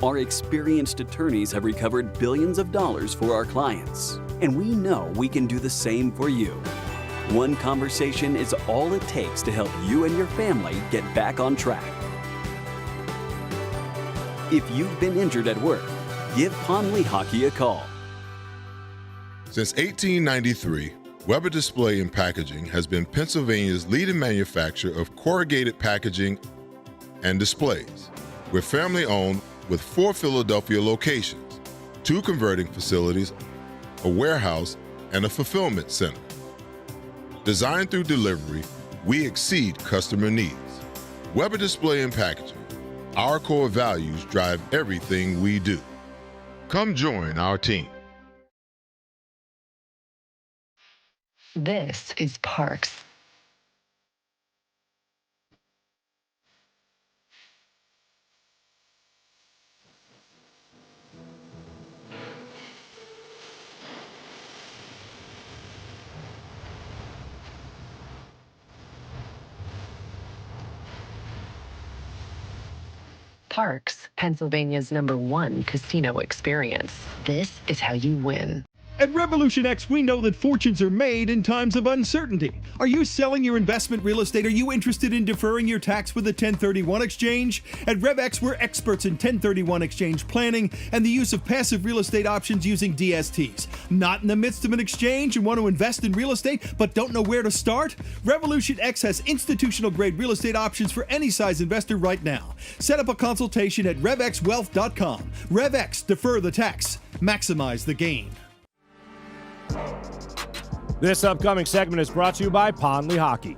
Our experienced attorneys have recovered billions of dollars for our clients, and we know we can do the same for you. One conversation is all it takes to help you and your family get back on track. If you've been injured at work, give Pond Lehocky a call. Since 1893, Weber Display and Packaging has been Pennsylvania's leading manufacturer of corrugated packaging and displays. We're family-owned with 4 Philadelphia locations, 2 converting facilities, a warehouse, and a fulfillment center. Designed through delivery, we exceed customer needs. Weber Display and Packaging. Our core values drive everything we do. Come join our team. This is Parks. Parks, Pennsylvania's #1 casino experience. This is how you win. At Revolution X, we know that fortunes are made in times of uncertainty. Are you selling your investment real estate? Are you interested in deferring your tax with a 1031 exchange? At RevX, we're experts in 1031 exchange planning and the use of passive real estate options using DSTs. Not in the midst of an exchange and want to invest in real estate but don't know where to start? Revolution X has institutional grade real estate options for any size investor right now. Set up a consultation at RevXWealth.com. RevX, defer the tax, maximize the gain. This upcoming segment is brought to you by Pond Lehocky.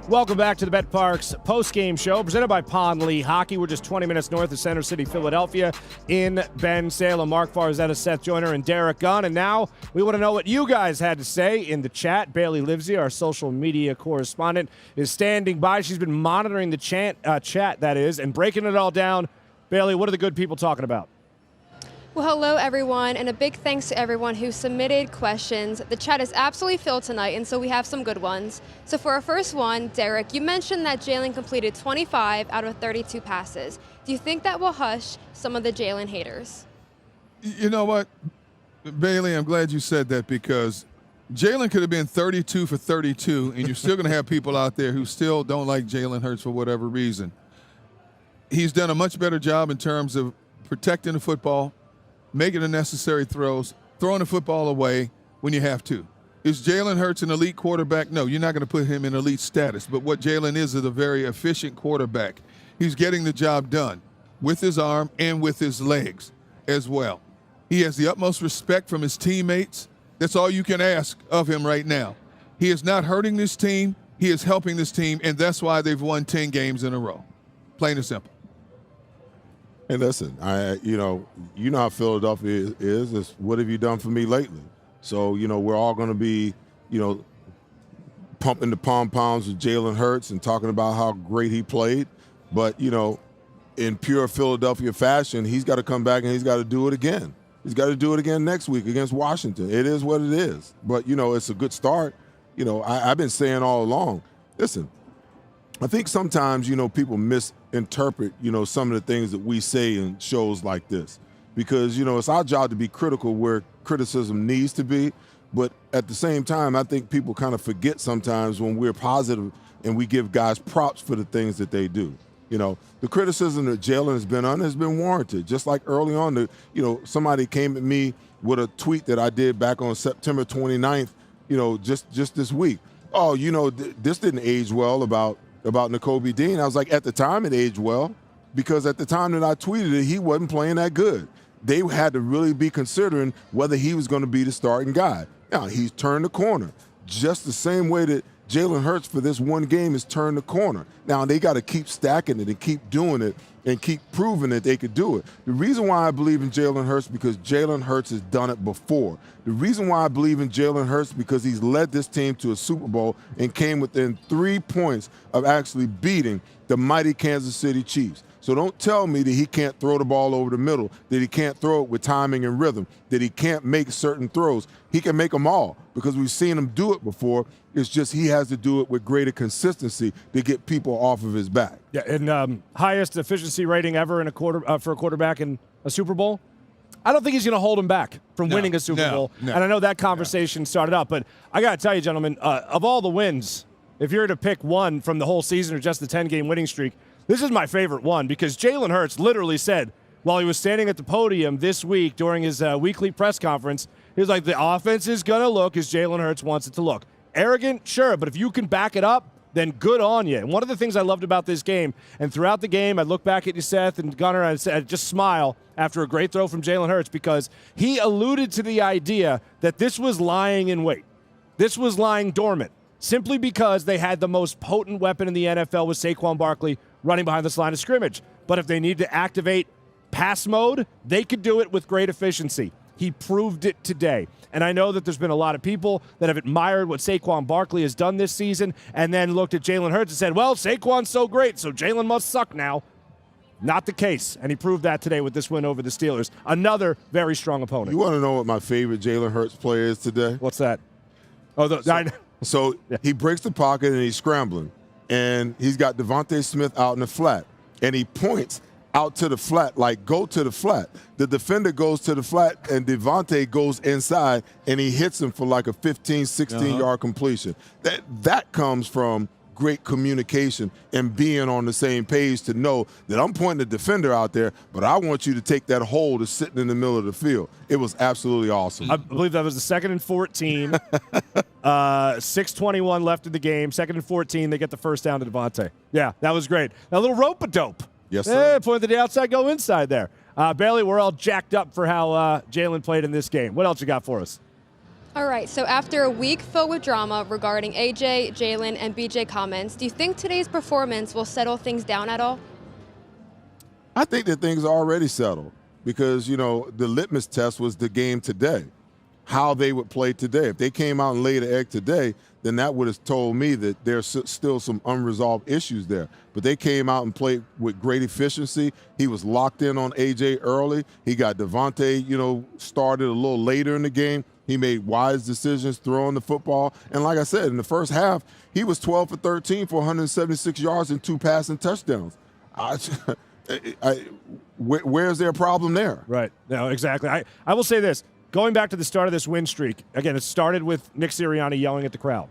Welcome back to the betPARX postgame show presented by Pond Lehocky. We're just 20 minutes north of Center City, Philadelphia, in Ben Salem. Marc Farzetta, Seth Joyner, and Derrick Gunn. And now we want to know what you guys had to say in the chat. Bailey Livesey, our social media correspondent, is standing by. She's been monitoring the chat, that is, and breaking it all down. Bailey, what are the good people talking about? Well, hello, everyone, and a big thanks to everyone who submitted questions. The chat is absolutely filled tonight, and so we have some good ones. So for our first one, Derrick, you mentioned that Jalen completed 25 out of 32 passes. Do you think that will hush some of the Jalen haters? You know what, Bailey, I'm glad you said that because Jalen could have been 32 for 32, and you're still going to have people out there who still don't like Jalen Hurts for whatever reason. He's done a much better job in terms of protecting the football, making the necessary throws, throwing the football away when you have to. Is Jalen Hurts an elite quarterback? No, you're not going to put him in elite status. But what Jalen is a very efficient quarterback. He's getting the job done with his arm and with his legs as well. He has the utmost respect from his teammates. That's all you can ask of him right now. He is not hurting this team. He is helping this team, and that's why they've won 10 games in a row. Plain and simple. Hey, listen, you know how Philadelphia is what have you done for me lately? So, we're all going to be, pumping the pom-poms with Jalen Hurts and talking about how great he played. But, in pure Philadelphia fashion, he's got to come back and he's got to do it again. He's got to do it again next week against Washington. It is what it is. But, it's a good start. I've been saying all along, listen, I think sometimes, people misinterpret, some of the things that we say in shows like this. Because, it's our job to be critical where criticism needs to be. But at the same time, I think people kind of forget sometimes when we're positive and we give guys props for the things that they do. The criticism that Jalen has been under has been warranted. Just like early on, somebody came at me with a tweet that I did back on September 29th, just this week. Oh, this didn't age well about Nakobe Dean. I was like, at the time it aged well because at the time that I tweeted it, he wasn't playing that good. They had to really be considering whether he was going to be the starting guy. Now, he's turned the corner just the same way that Jalen Hurts for this one game has turned the corner. Now, they got to keep stacking it and keep doing it and keep proving that they could do it. The reason why I believe in Jalen Hurts because Jalen Hurts has done it before. The reason why I believe in Jalen Hurts because he's led this team to a Super Bowl and came within 3 points of actually beating the mighty Kansas City Chiefs. So don't tell me that he can't throw the ball over the middle, that he can't throw it with timing and rhythm, that he can't make certain throws. He can make them all because we've seen him do it before. It's just he has to do it with greater consistency to get people off of his back. Yeah, and highest efficiency rating ever in for a quarterback in a Super Bowl. I don't think he's going to hold him back from winning a Super Bowl. No. And I know that conversation started up, but I got to tell you, gentlemen, of all the wins, if you're to pick one from the whole season or just the 10-game winning streak, this is my favorite one because Jalen Hurts literally said while he was standing at the podium this week during his weekly press conference, he was like, the offense is going to look as Jalen Hurts wants it to look. Arrogant, sure, but if you can back it up, then good on you. And one of the things I loved about this game, and throughout the game, I look back at you, Seth and Gunnar, and I just smile after a great throw from Jalen Hurts because he alluded to the idea that this was lying in wait. This was lying dormant simply because they had the most potent weapon in the NFL with Saquon Barkley running behind this line of scrimmage. But if they need to activate pass mode, they could do it with great efficiency. He proved it today. And I know that there's been a lot of people that have admired what Saquon Barkley has done this season and then looked at Jalen Hurts and said, well, Saquon's so great, so Jalen must suck now. Not the case. And he proved that today with this win over the Steelers. Another very strong opponent. You want to know what my favorite Jalen Hurts play is today? What's that? Oh, He breaks the pocket and he's scrambling. And he's got Devontae Smith out in the flat. And he points out to the flat, like go to the flat. The defender goes to the flat and Devontae goes inside and he hits him for like a 15, 16-yard completion. That comes from great communication and being on the same page to know that I'm pointing the defender out there, but I want you to take that hole that's sitting in the middle of the field. It was absolutely awesome. I believe that was the 2nd and 14. 6:21 left in the game. 2nd and 14. They get the first down to Devontae. Yeah, that was great. A little rope-a-dope. Yes, sir. Point to the outside, go inside there. Bailey, we're all jacked up for how Jalen played in this game. What else you got for us? All right, so after a week filled with drama regarding AJ, Jalen, and BJ comments, do you think today's performance will settle things down at all? I think that things are already settled because, the litmus test was the game today, how they would play today. If they came out and laid an egg today, then that would have told me that there's still some unresolved issues there. But they came out and played with great efficiency. He was locked in on AJ early. He got Devontae, started a little later in the game. He made wise decisions throwing the football. And like I said, in the first half, he was 12 for 13 for 176 yards and 2 passing touchdowns. Where's their problem there? Right. No, exactly. I will say this. Going back to the start of this win streak, again, it started with Nick Serianni yelling at the crowd.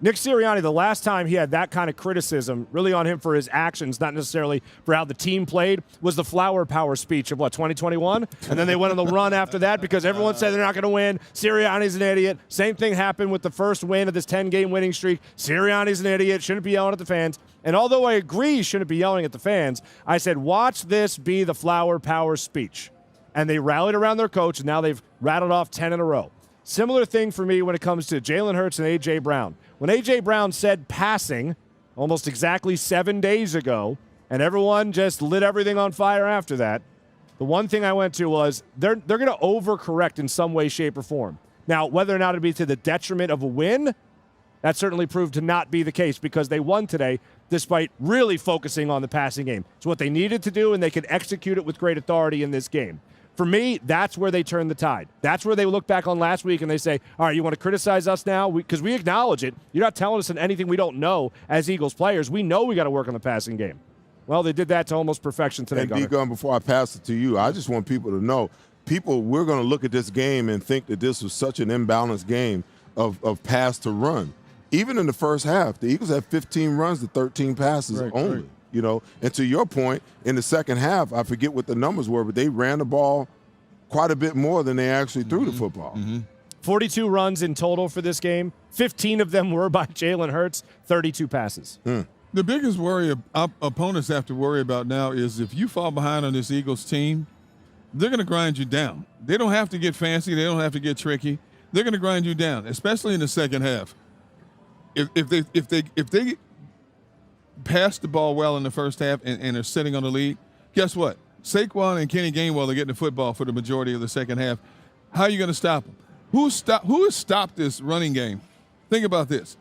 Nick Serianni, the last time he had that kind of criticism, really on him for his actions, not necessarily for how the team played, was the flower power speech of, 2021? And then they went on the run after that because everyone said they're not going to win. Sirianni's an idiot. Same thing happened with the first win of this 10-game winning streak. Sirianni's an idiot, shouldn't be yelling at the fans. And although I agree he shouldn't be yelling at the fans, I said, watch this be the flower power speech. And they rallied around their coach, and now they've rattled off 10 in a row. Similar thing for me when it comes to Jalen Hurts and A.J. Brown. When A.J. Brown said passing almost exactly 7 days ago, and everyone just lit everything on fire after that, the one thing I went to was they're going to overcorrect in some way, shape, or form. Now, whether or not it'd be to the detriment of a win, that certainly proved to not be the case because they won today despite really focusing on the passing game. It's what they needed to do, and they could execute it with great authority in this game. For me, that's where they turn the tide. That's where they look back on last week and they say, all right, you want to criticize us now? Because we acknowledge it. You're not telling us anything we don't know as Eagles players. We know we got to work on the passing game. Well, they did that to almost perfection today, And D-Gun, before I pass it to you, I just want people to know, we're going to look at this game and think that this was such an imbalanced game of pass to run. Even in the first half, the Eagles had 15 runs to 13 passes only. Right. You know, and to your point, in the second half, I forget what the numbers were, but they ran the ball quite a bit more than they actually threw the football. 42 runs in total for this game. 15 of them were by Jalen Hurts, 32 passes. The biggest worry opponents have to worry about now is if you fall behind on this Eagles team, they're going to grind you down. They don't have to get fancy. They don't have to get tricky. They're going to grind you down, especially in the second half. If they pass the ball well in the first half and are sitting on the lead, guess what? Saquon and Kenny Gainwell are getting the football for the majority of the second half. How are you going to stop them? Who has stopped this running game? Think about this.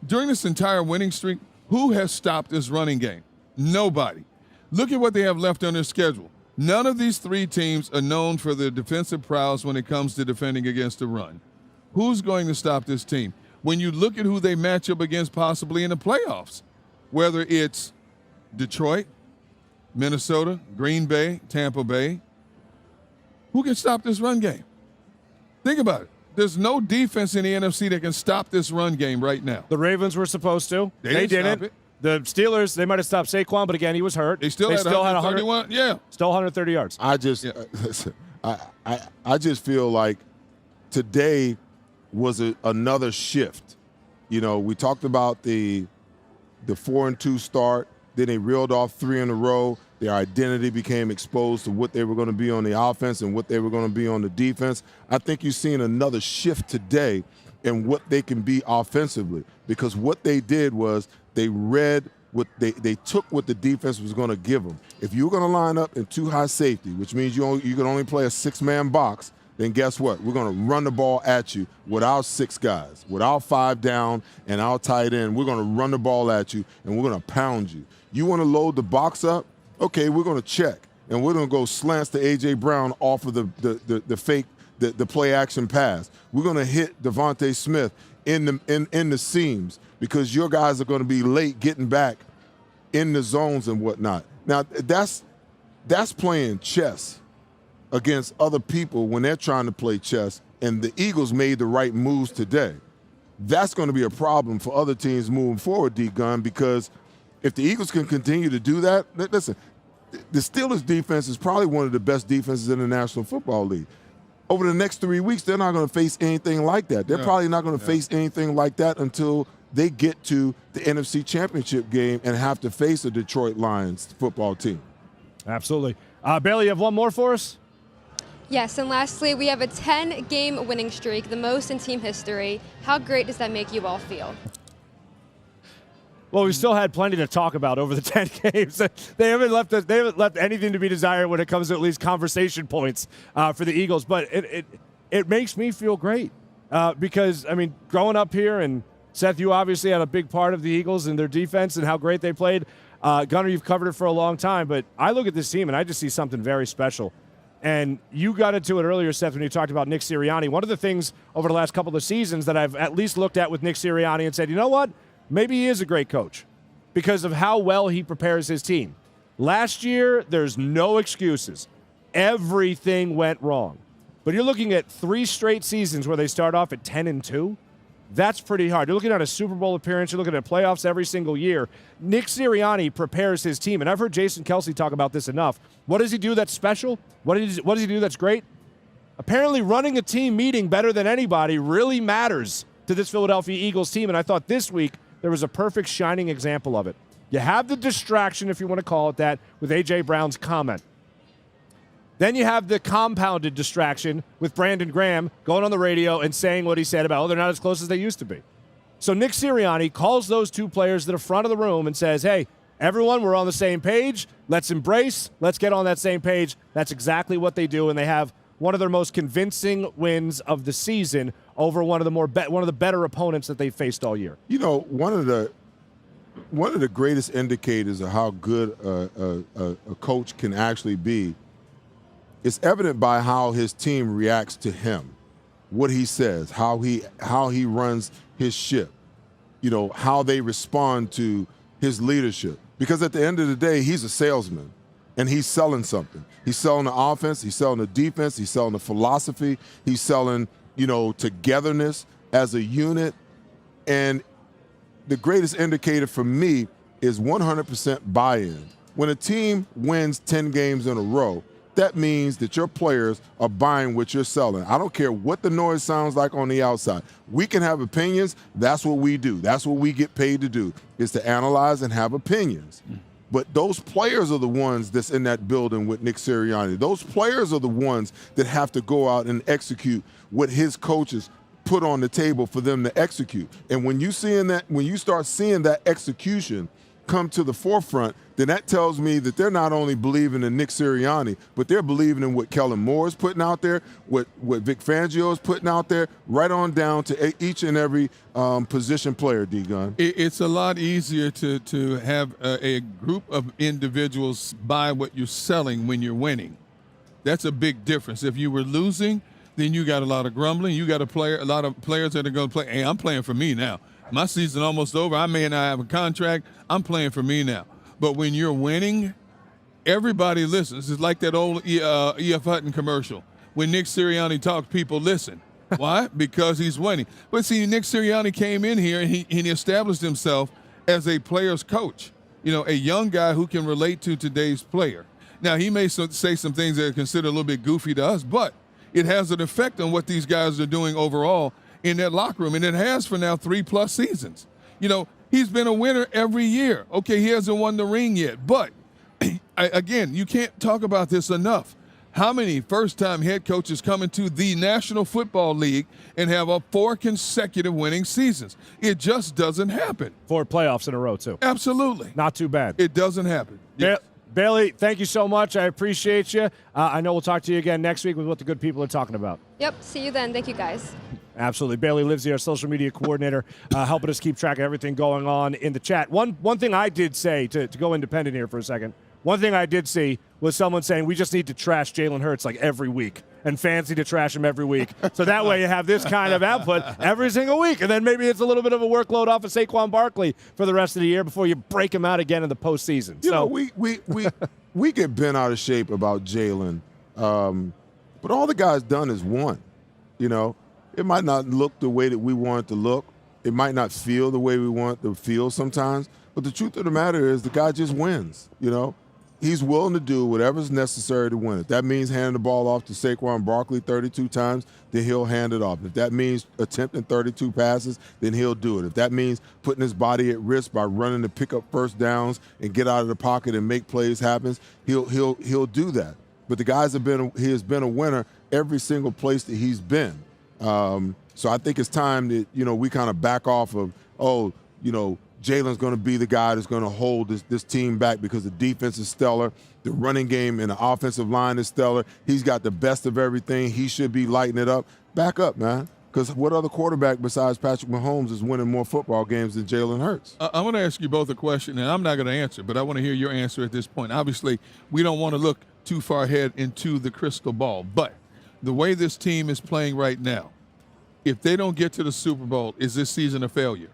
During this entire winning streak, who has stopped this running game? Nobody. Look at what they have left on their schedule. None of these three teams are known for their defensive prowess when it comes to defending against the run. Who's going to stop this team? When you look at who they match up against possibly in the playoffs, whether it's Detroit, Minnesota, Green Bay, Tampa Bay, who can stop this run game? Think about it. There's no defense in the NFC that can stop this run game right now. The Ravens were supposed to. They didn't. Stop it. The Steelers, they might have stopped Saquon, but again, he was hurt. They still had 131. Yeah. Still 130 yards. I just feel like today was another shift. You know, we talked about the 4-2 start. Then they reeled off 3 in a row. Their identity became exposed to what they were going to be on the offense and what they were going to be on the defense. I think you've seen another shift today in what they can be offensively, because what they did was they read what they took what the defense was going to give them. If you're going to line up in 2 high safety, which means you can only play a 6-man box, then guess what? We're going to run the ball at you with our 6 guys, with our 5 down and our tight end. We're going to run the ball at you, and we're going to pound you. You want to load the box up? Okay, we're going to check, and we're going to go slants to A.J. Brown off of the fake, the play action pass. We're going to hit Devontae Smith in the seams because your guys are going to be late getting back in the zones and whatnot. Now, that's playing chess against other people when they're trying to play chess, and the Eagles made the right moves today. That's going to be a problem for other teams moving forward, D-Gun, because if the Eagles can continue to do that, listen, the Steelers' defense is probably one of the best defenses in the National Football League. Over the next 3 weeks, they're not going to face anything like that. They're probably not going to face anything like that until they get to the NFC Championship game and have to face a Detroit Lions football team. Absolutely. Bailey, you have one more for us? Yes, and lastly, we have a 10-game winning streak, the most in team history. How great does that make you all feel? Well, we still had plenty to talk about over the 10 games. They haven't left anything to be desired when it comes to at least conversation points for the Eagles. But it makes me feel great because, I mean, growing up here, and Seth, you obviously had a big part of the Eagles and their defense and how great they played. Gunnar, you've covered it for a long time. But I look at this team, and I just see something very special. And you got into it earlier, Seth, when you talked about Nick Serianni. One of the things over the last couple of seasons that I've at least looked at with Nick Serianni and said, you know what? Maybe he is a great coach because of how well he prepares his team. Last year, there's no excuses. Everything went wrong. But you're looking at 3 straight seasons where they start off at 10-2. That's pretty hard. You're looking at a Super Bowl appearance. You're looking at playoffs every single year. Nick Serianni prepares his team, and I've heard Jason Kelsey talk about this enough. What does he do that's special? What does he do that's great? Apparently running a team meeting better than anybody really matters to this Philadelphia Eagles team, and I thought this week there was a perfect shining example of it. You have the distraction, if you want to call it that, with A.J. Brown's comment. Then you have the compounded distraction with Brandon Graham going on the radio and saying what he said about, they're not as close as they used to be. So Nick Serianni calls those 2 players to the front of the room and says, hey, everyone, we're on the same page. Let's embrace. Let's get on that same page. That's exactly what they do, and they have one of their most convincing wins of the season over one of the better opponents that they've faced all year. You know, one of the greatest indicators of how good a coach can actually be is evident by how his team reacts to him, what he says, how he runs his ship, you know, how they respond to his leadership. Because at the end of the day, he's a salesman, and he's selling something. He's selling the offense, he's selling the defense, he's selling the philosophy, he's selling, you know, togetherness as a unit. And the greatest indicator for me is 100% buy-in. When a team wins 10 games in a row, that means that your players are buying what you're selling. I don't care what the noise sounds like on the outside. We can have opinions. That's what we do. That's what we get paid to do, is to analyze and have opinions. But those players are the ones that's in that building with Nick Serianni. Those players are the ones that have to go out and execute what his coaches put on the table for them to execute. And when you start seeing that execution come to the forefront, then that tells me that they're not only believing in Nick Serianni, but they're believing in what Kellen Moore is putting out there, what Vic Fangio is putting out there, right on down to each and every position player, D-Gun. It's a lot easier to have a group of individuals buy what you're selling when you're winning. That's a big difference. If you were losing, then you got a lot of grumbling. You got a lot of players that are going to play, hey, I'm playing for me now. My season almost over. I may not have a contract. I'm playing for me now. But when you're winning, everybody listens. It's like that old E.F. Hutton commercial. When Nick Sirianni talks, people listen. Why? Because he's winning. But see, Nick Sirianni came in here and he established himself as a player's coach. You know, a young guy who can relate to today's player. Now, he may say some things that are considered a little bit goofy to us, but it has an effect on what these guys are doing overall in that locker room, and it has for now 3+ seasons. You know, he's been a winner every year. Okay, he hasn't won the ring yet, but again, you can't talk about this enough. How many first-time head coaches come into the National Football League and have 4 consecutive winning seasons? It just doesn't happen. 4 playoffs in a row, too. Absolutely. Not too bad. It doesn't happen. Yes. Bailey, thank you so much. I appreciate you. I know we'll talk to you again next week with what the good people are talking about. Yep, see you then. Thank you, guys. Absolutely. Bailey Livesey, our social media coordinator, helping us keep track of everything going on in the chat. One thing I did say, to go independent here for a second, one thing I did see was someone saying we just need to trash Jalen Hurts like every week, and fans need to trash him every week. So that way you have this kind of output every single week, and then maybe it's a little bit of a workload off of Saquon Barkley for the rest of the year before you break him out again in the postseason. You know, we get bent out of shape about Jalen, but all the guy's done is won. You know, it might not look the way that we want it to look. It might not feel the way we want it to feel sometimes, but the truth of the matter is the guy just wins, you know. He's willing to do whatever's necessary to win it. That means handing the ball off to Saquon Barkley 32 times, then he'll hand it off. If that means attempting 32 passes, then he'll do it. If that means putting his body at risk by running to pick up first downs and get out of the pocket and make plays happen, he'll do that. But the guys he has been a winner every single place that he's been. So I think it's time that, you know, we kind of back off of, Jalen's going to be the guy that's going to hold this team back because the defense is stellar, the running game and the offensive line is stellar. He's got the best of everything. He should be lighting it up. Back up, man. Because what other quarterback besides Patrick Mahomes is winning more football games than Jalen Hurts? I want to ask you both a question, and I'm not going to answer, but I want to hear your answer at this point. Obviously, we don't want to look too far ahead into the crystal ball, but the way this team is playing right now, if they don't get to the Super Bowl, is this season a failure?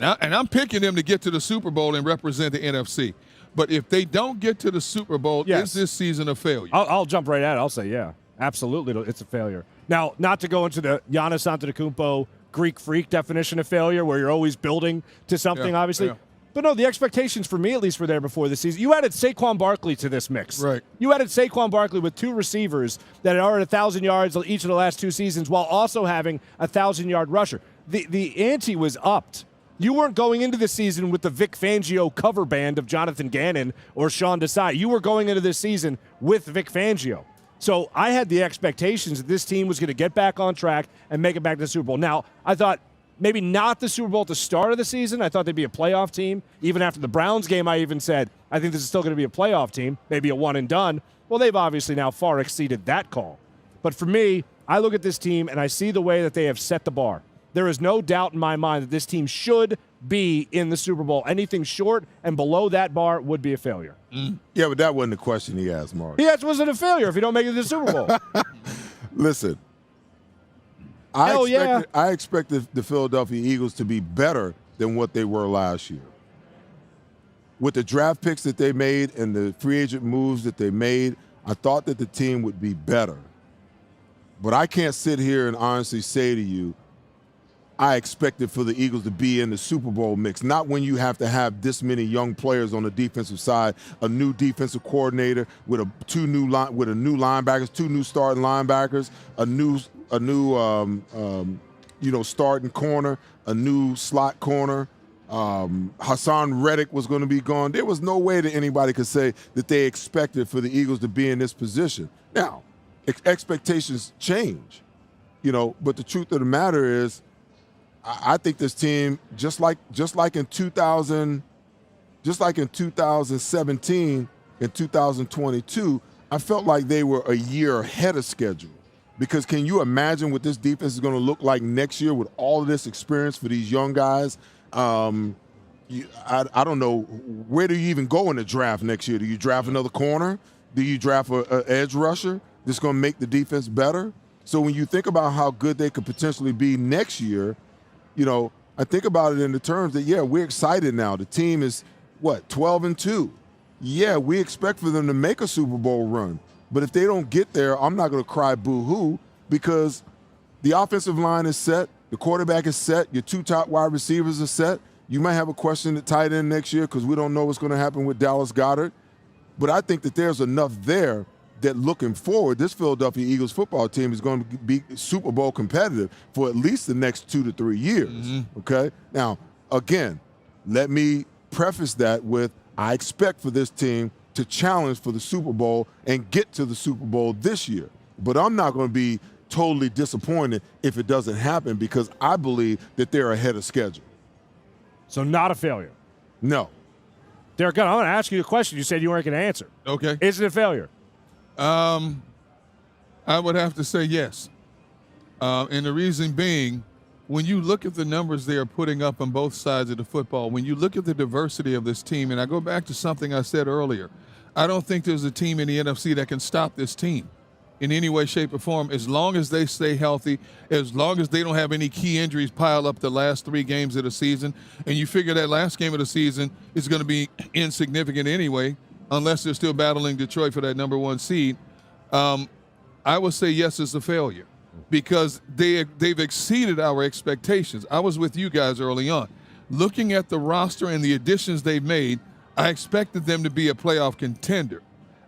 And I'm picking them to get to the Super Bowl and represent the NFC. But if they don't get to the Super Bowl, is this season a failure? I'll jump right at it. I'll say, yeah, absolutely, it's a failure. Now, not to go into the Giannis Antetokounmpo Greek freak definition of failure where you're always building to something, obviously. Yeah. But no, the expectations for me at least were there before the season. You added Saquon Barkley to this mix. Right. You added Saquon Barkley with 2 receivers that are at 1,000 yards each of the last 2 seasons while also having a 1,000-yard rusher. The ante was upped. You weren't going into this season with the Vic Fangio cover band of Jonathan Gannon or Sean Desai. You were going into this season with Vic Fangio. So I had the expectations that this team was going to get back on track and make it back to the Super Bowl. Now, I thought maybe not the Super Bowl at the start of the season. I thought they'd be a playoff team. Even after the Browns game, I even said, I think this is still going to be a playoff team, maybe a one and done. Well, they've obviously now far exceeded that call. But for me, I look at this team and I see the way that they have set the bar. There is no doubt in my mind that this team should be in the Super Bowl. Anything short and below that bar would be a failure. Yeah, but that wasn't the question he asked, Mark. He asked, was it a failure if you don't make it to the Super Bowl? Listen, I expected the Philadelphia Eagles to be better than what they were last year. With the draft picks that they made and the free agent moves that they made, I thought that the team would be better. But I can't sit here and honestly say to you, I expected for the Eagles to be in the Super Bowl mix. Not when you have to have this many young players on the defensive side, a new defensive coordinator with two new linebackers, two new starting linebackers, a new starting corner, a new slot corner. Hassan Reddick was going to be gone. There was no way that anybody could say that they expected for the Eagles to be in this position. Now, expectations change, but the truth of the matter is, I think this team, just like in 2017 and 2022, I felt like they were a year ahead of schedule. Because can you imagine what this defense is going to look like next year with all of this experience for these young guys? I don't know, where do you even go in the draft next year? Do you draft another corner? Do you draft an edge rusher that's going to make the defense better? So when you think about how good they could potentially be next year, I think about it in the terms that, we're excited now. The team is, 12-2. Yeah, we expect for them to make a Super Bowl run. But if they don't get there, I'm not going to cry boo-hoo because the offensive line is set, the quarterback is set, your two top wide receivers are set. You might have a question at tight end next year because we don't know what's going to happen with Dallas Goedert. But I think that there's enough there that looking forward, this Philadelphia Eagles football team is going to be Super Bowl competitive for at least the next 2 to 3 years, okay? Now, again, let me preface that with I expect for this team to challenge for the Super Bowl and get to the Super Bowl this year. But I'm not going to be totally disappointed if it doesn't happen because I believe that they're ahead of schedule. So not a failure? No. Derrick Gunn, I'm going to ask you a question you said you weren't going to answer. Okay. Is it a failure? I would have to say yes. And the reason being, when you look at the numbers they are putting up on both sides of the football, when you look at the diversity of this team, and I go back to something I said earlier, I don't think there's a team in the NFC that can stop this team in any way, shape, or form as long as they stay healthy, as long as they don't have any key injuries pile up the last 3 games of the season. And you figure that last game of the season is going to be insignificant anyway, unless they're still battling Detroit for that number 1 seed. I would say yes, it's a failure because they've exceeded our expectations. I was with you guys early on. Looking at the roster and the additions they've made, I expected them to be a playoff contender.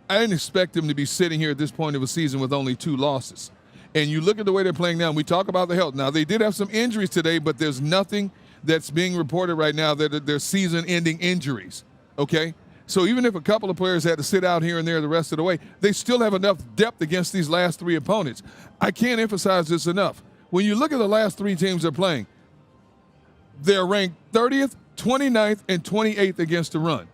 I didn't expect them to be sitting here at this point of a season with only 2 losses. And you look at the way they're playing now, and we talk about the health. Now, they did have some injuries today, but there's nothing that's being reported right now that they're season-ending injuries, okay? So even if a couple of players had to sit out here and there the rest of the way, they still have enough depth against these last 3 opponents. I can't emphasize this enough. When you look at the last 3 teams they're playing, they're ranked 30th, 29th, and 28th against the run.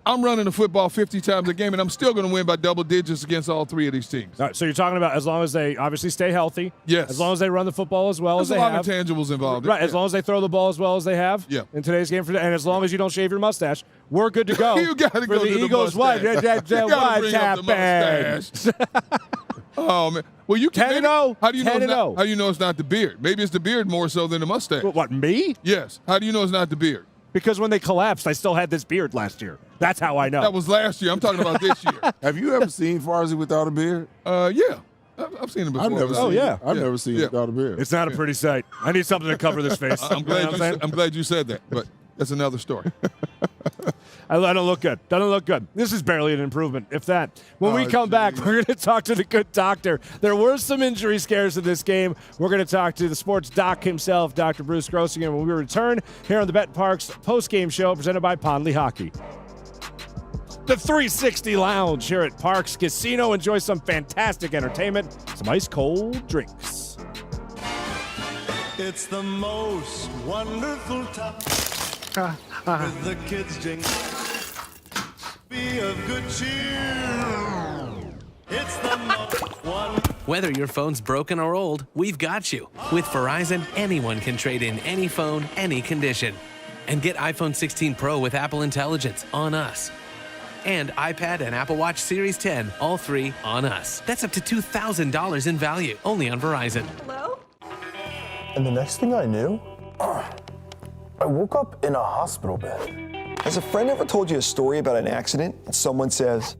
I'm running the football 50 times a game, and I'm still going to win by double digits against all 3 of these teams. All right, so you're talking about as long as they obviously stay healthy, yes, as long as they run the football as well as they have. There's a lot of intangibles involved. Right, as long as they throw the ball as well as they have in today's game, and as long as you don't shave your mustache, we're good to go. You got to go for the to Eagles' the white mustache. tap. Oh man, well you can. 10-0. How do you know? 10-0. How do you know it's not the beard? Maybe it's the beard more so than the mustache. What, me? Yes. How do you know it's not the beard? Because when they collapsed, I still had this beard last year. That's how I know. That was last year. I'm talking about this year. Have you ever seen Farzy without a beard? Yeah. I've seen him before. I've never seen him without a beard. It's not a pretty sight. I need something to cover this face. I'm glad you said that, but that's another story. I don't look good. Doesn't look good. This is barely an improvement, if that. When we come back, we're going to talk to the good doctor. There were some injury scares in this game. We're going to talk to the sports doc himself, Dr. Bruce Grossinger, when we return here on the betPARX postgame show presented by Lehocky. The 360 Lounge here at Parx Casino. Enjoy some fantastic entertainment, some ice-cold drinks. It's the most wonderful time with the kids jingle. Be of good cheer. It's the most wonderful. Whether your phone's broken or old, we've got you. With Verizon, anyone can trade in any phone, any condition. And get iPhone 16 Pro with Apple Intelligence on us. And iPad and Apple Watch Series 10, all three on us. That's up to $2,000 in value, only on Verizon. Hello? And the next thing I knew, I woke up in a hospital bed. Has a friend ever told you a story about an accident and someone says,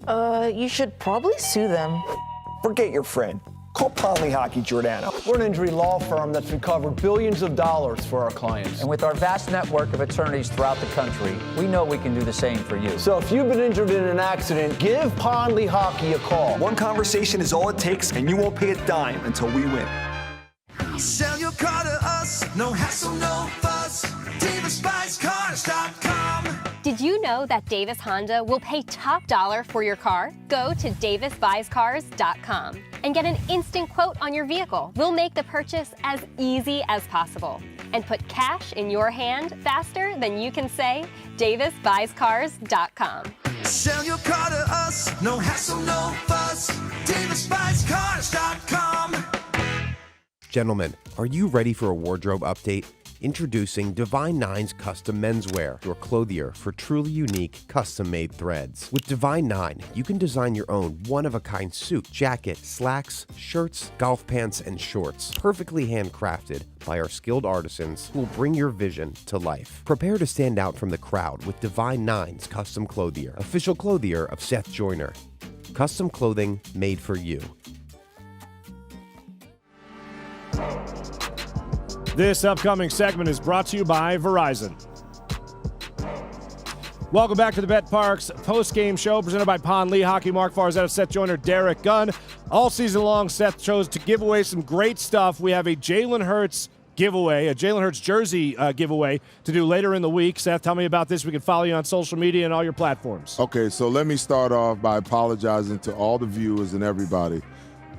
you should probably sue them. Forget your friend. Call Lehocky Giordano. We're an injury law firm that's recovered billions of dollars for our clients. And with our vast network of attorneys throughout the country, we know we can do the same for you. So if you've been injured in an accident, give Lehocky a call. One conversation is all it takes, and you won't pay a dime until we win. Sell your car to us, no hassle, no fuss. DavisBuysCars.com. Did you know that Davis Honda will pay top dollar for your car? Go to DavisBuysCars.com and get an instant quote on your vehicle. We'll make the purchase as easy as possible and put cash in your hand faster than you can say DavisBuysCars.com. Sell your car to us, no hassle, no fuss. DavisBuysCars.com. Gentlemen, are you ready for a wardrobe update? Introducing Divine Nine's Custom Menswear, your clothier for truly unique, custom-made threads. With Divine Nine, you can design your own one-of-a-kind suit, jacket, slacks, shirts, golf pants, and shorts, perfectly handcrafted by our skilled artisans who will bring your vision to life. Prepare to stand out from the crowd with Divine Nine's Custom Clothier, official clothier of Seth Joyner. Custom clothing made for you. This upcoming segment is brought to you by Verizon. Welcome back to the betPARX post-game show presented by Lehocky, Marc Farzetta, Seth Joyner, Derrick Gunn. All season long, Seth chose to give away some great stuff. We have a Jalen Hurts giveaway, a Jalen Hurts jersey giveaway to do later in the week. Seth, tell me about this. We can follow you on social media and all your platforms. Okay, so let me start off by apologizing to all the viewers and everybody.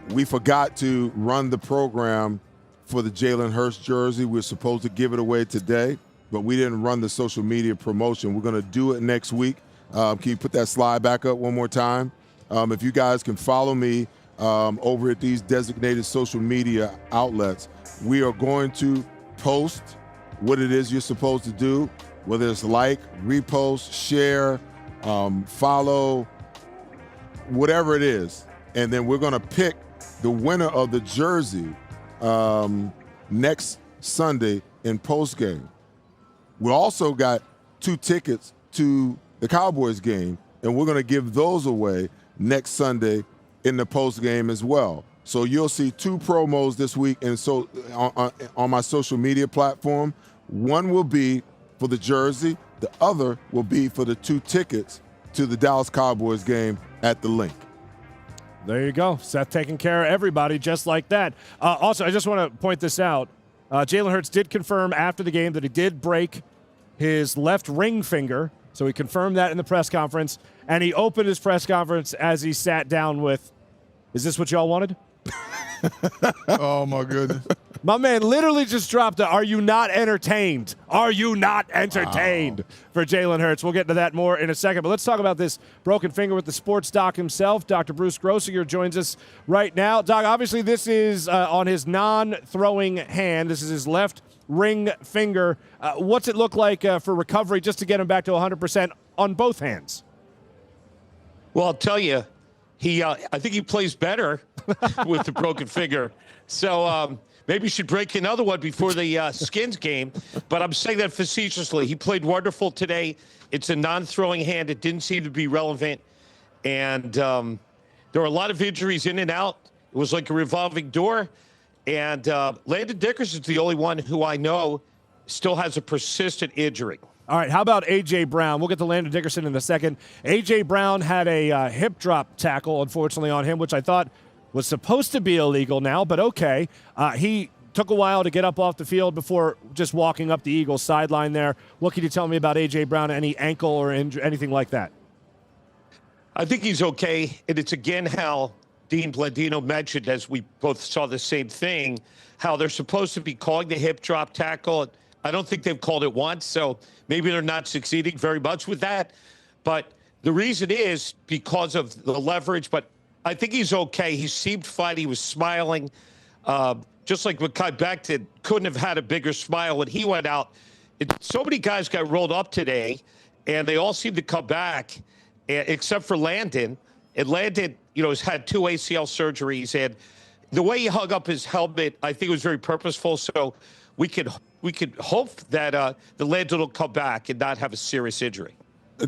We forgot to run the program for the Jalen Hurts jersey. We're supposed to give it away today, but we didn't run the social media promotion. We're going to do it next week. Can you put that slide back up one more time? If you guys can follow me over at these designated social media outlets, we are going to post what it is you're supposed to do, whether it's like, repost, share, follow, whatever it is. And then we're going to pick the winner of the jersey next Sunday in Postgame. We also got 2 tickets to the Cowboys game, and we're going to give those away next Sunday in the Postgame as well. So you'll see 2 promos this week, and so on my social media platform. One will be for the jersey, the other will be for the 2 tickets to the Dallas Cowboys game at the link. There you go. Seth taking care of everybody just like that. Also, I just want to point this out. Jalen Hurts did confirm after the game that he did break his left ring finger. So he confirmed that in the press conference. And he opened his press conference as he sat down with, is this what y'all wanted? Oh, my goodness. My man literally just dropped are you not entertained? Are you not entertained for Jalen Hurts? We'll get to that more in a second. But let's talk about this broken finger with the sports doc himself. Dr. Bruce Grossinger joins us right now. Doc, obviously this is on his non-throwing hand. This is his left ring finger. What's it look like for recovery just to get him back to 100% on both hands? Well, I'll tell you, I think he plays better with the broken finger. So maybe he should break another one before the Skins game. But I'm saying that facetiously. He played wonderful today. It's a non-throwing hand. It didn't seem to be relevant. And there were a lot of injuries in and out. It was like a revolving door. And Landon Dickerson's the only one who I know still has a persistent injury. All right, how about A.J. Brown? We'll get to Landon Dickerson in a second. A.J. Brown had a hip drop tackle, unfortunately, on him, which I thought was supposed to be illegal now, but okay. He took a while to get up off the field before just walking up the Eagles sideline there. What can you tell me about A.J. Brown? Any ankle or anything like that? I think he's okay, and it's again how Dean Blandino mentioned, as we both saw the same thing, how they're supposed to be calling the hip drop tackle. I don't think they've called it once, so maybe they're not succeeding very much with that. But the reason is because of the leverage. But I think he's okay. He seemed fine. He was smiling. Just like Mekhi Becton couldn't have had a bigger smile when he went out. So many guys got rolled up today, and they all seemed to come back, except for Landon. And Landon, has had 2 ACL surgeries, and the way he hung up his helmet, I think, was very purposeful. So we could hope that the Landon will come back and not have a serious injury.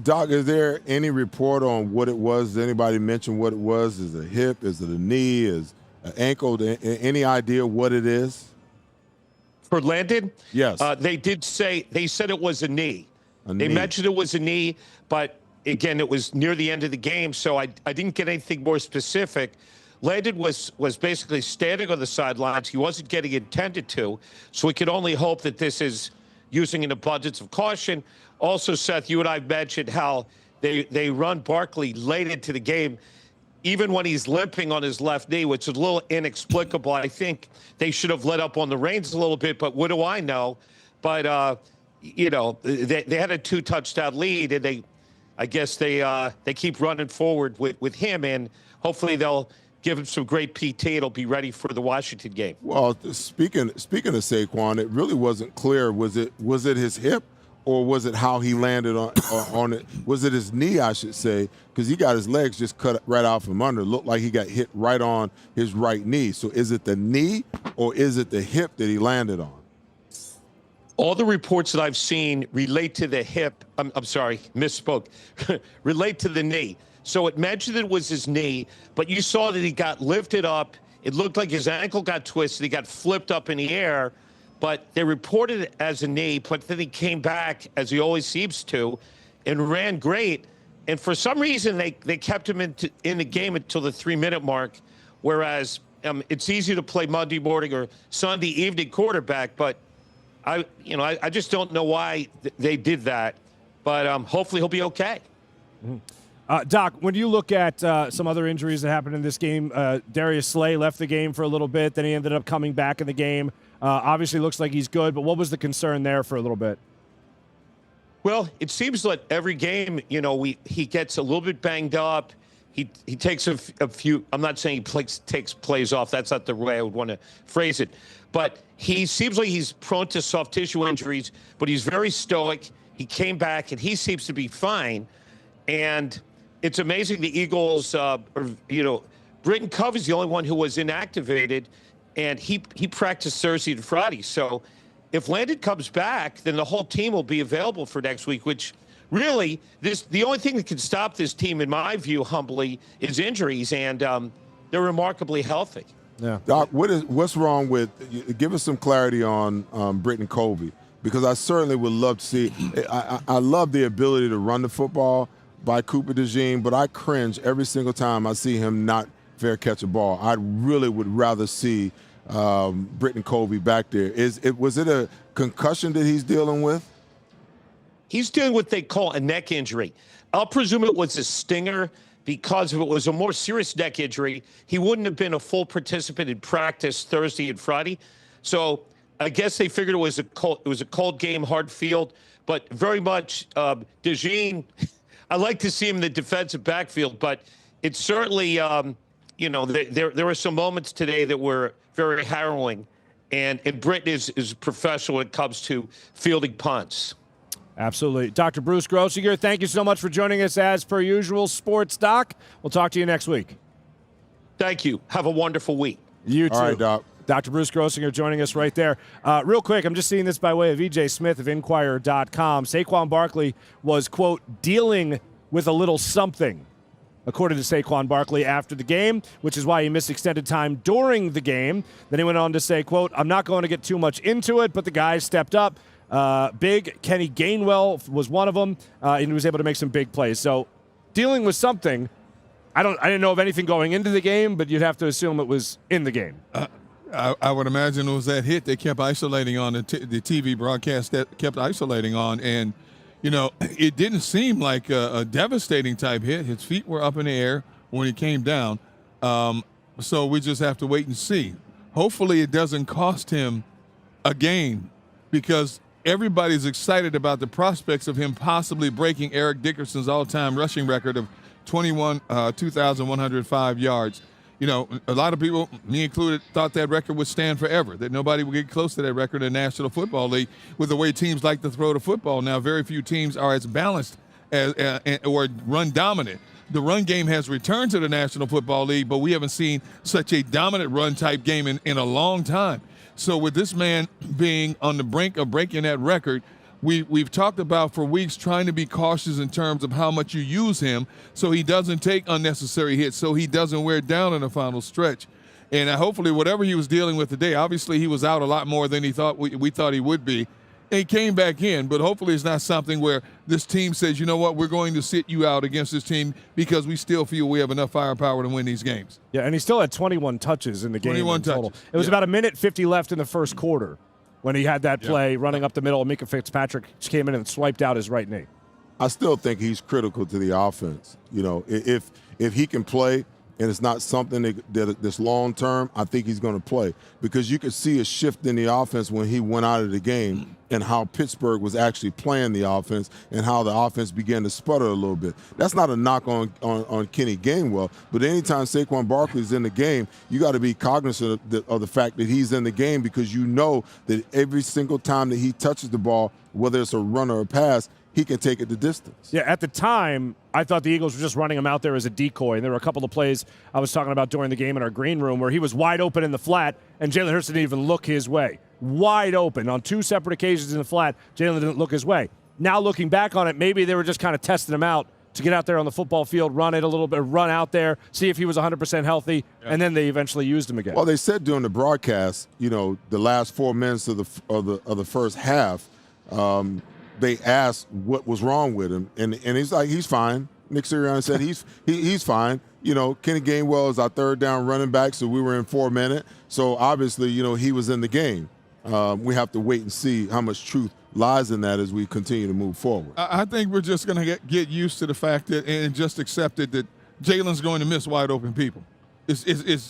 Doc, is there any report on what it was? Did anybody mention what it was? Is it a hip? Is it a knee? Is it an ankle? Any idea what it is? For Landon? Yes. They said it was a knee. They mentioned it was a knee, but again, it was near the end of the game, so I didn't get anything more specific. Landon was basically standing on the sidelines. He wasn't getting intended to, so we can only hope that this is using an abundance of caution. Also, Seth, you and I mentioned how they run Barkley late into the game, even when he's limping on his left knee, which is a little inexplicable. I think they should have let up on the reins a little bit, but what do I know? But, they had a 2-touchdown lead, and I guess they keep running forward with him, and hopefully they'll give him some great PT. It'll be ready for the Washington game. Well, speaking of Saquon, it really wasn't clear. Was it his hip, or was it how he landed on it? Was it his knee, I should say, because he got his legs just cut right out from under. It looked like he got hit right on his right knee. So is it the knee, or is it the hip that he landed on? All the reports that I've seen relate to the hip. I'm sorry, misspoke. Relate to the knee. So it mentioned it was his knee, but you saw that he got lifted up. It looked like his ankle got twisted. He got flipped up in the air, but they reported it as a knee, but then he came back, as he always seems to, and ran great. And for some reason, they kept him in the game until the 3-minute mark, whereas it's easy to play Monday morning or Sunday evening quarterback, but I just don't know why they did that. But hopefully he'll be okay. Doc, when you look at some other injuries that happened in this game, Darius Slay left the game for a little bit, then he ended up coming back in the game. Obviously looks like he's good, but what was the concern there for a little bit? Well, it seems like every game, he gets a little bit banged up. He takes a few. I'm not saying he takes plays off. That's not the way I would want to phrase it. But he seems like he's prone to soft tissue injuries, but he's very stoic. He came back, and he seems to be fine. And it's amazing the Eagles, Britton Covey's the only one who was inactivated, and he practiced Thursday and Friday. So if Landon comes back, then the whole team will be available for next week, which really, the only thing that can stop this team, in my view, humbly, is injuries, and they're remarkably healthy. Yeah. Doc, what's wrong with – give us some clarity on Britton Covey, because I certainly would love to see – I love the ability to run the football by Cooper DeJean, but I cringe every single time I see him not fair catch a ball. I really would rather see Britton Covey back there. Was it a concussion that he's dealing with? He's doing what they call a neck injury. I'll presume it was a stinger, because if it was a more serious neck injury, he wouldn't have been a full participant in practice Thursday and Friday. So I guess they figured it was a cold game, hard field, but very much DeJean. I like to see him in the defensive backfield, but it's certainly, there were some moments today that were very harrowing, and Britton is professional when it comes to fielding punts. Absolutely. Dr. Bruce Grossinger, thank you so much for joining us as per usual, Sports Doc. We'll talk to you next week. Thank you. Have a wonderful week. You too. All right, Doc. Dr. Bruce Grossinger joining us right there. Real quick, I'm just seeing this by way of E.J. Smith of Inquirer.com. Saquon Barkley was, quote, dealing with a little something, according to Saquon Barkley after the game, which is why he missed extended time during the game. Then he went on to say, quote, I'm not going to get too much into it, but the guys stepped up. Big Kenny Gainwell was one of them, and he was able to make some big plays. So dealing with something, I didn't know of anything going into the game, but you'd have to assume it was in the game. I would imagine it was that hit they kept isolating on, the TV broadcast that kept isolating on, and it didn't seem like a devastating type hit. His feet were up in the air when he came down, so we just have to wait and see. Hopefully it doesn't cost him a game, because everybody's excited about the prospects of him possibly breaking Eric Dickerson's all-time rushing record of 2,105 yards. You know, a lot of people, me included, thought that record would stand forever, that nobody would get close to that record in the National Football League with the way teams like to throw the football. Now, very few teams are as balanced as, or run dominant. The run game has returned to the National Football League, but we haven't seen such a dominant run-type game in a long time. So with this man being on the brink of breaking that record, we've talked about for weeks trying to be cautious in terms of how much you use him so he doesn't take unnecessary hits, so he doesn't wear down in the final stretch. And hopefully whatever he was dealing with today, obviously he was out a lot more than we thought he would be. And he came back in, but hopefully it's not something where this team says, you know what, we're going to sit you out against this team because we still feel we have enough firepower to win these games. Yeah, and he still had 21 touches in the game. 21 total. touches. It was about a minute 50 left in the first quarter when he had that play running up the middle. Mika Fitzpatrick came in and swiped out his right knee. I still think he's critical to the offense. You know, if he can play and it's not something that's long term, I think he's going to play because you could see a shift in the offense when he went out of the game and how Pittsburgh was actually playing the offense and how the offense began to sputter a little bit. That's not a knock on Kenny Gainwell, but anytime Saquon Barkley is in the game, you got to be cognizant of the fact that he's in the game because you know that every single time that he touches the ball, whether it's a run or a pass, he can take it the distance. Yeah, at the time, I thought the Eagles were just running him out there as a decoy. And there were a couple of plays I was talking about during the game in our green room where he was wide open in the flat, and Jalen Hurts didn't even look his way. Wide open. On two separate occasions in the flat, Jalen didn't look his way. Now looking back on it, maybe they were just kind of testing him out to get out there on the football field, run it a little bit, run out there, see if he was 100% healthy, and then they eventually used him again. Well, they said during the broadcast, you know, the last 4 minutes of the first half, they asked what was wrong with him, and he's like, he's fine. Nick Serianni said he's fine. You know, Kenny Gainwell is our third down running back, so we were in 4 minutes. So obviously, you know, he was in the game. We have to wait and see how much truth lies in that as we continue to move forward. I think we're just going to get used to the fact that and just accept it that Jalen's going to miss wide open people.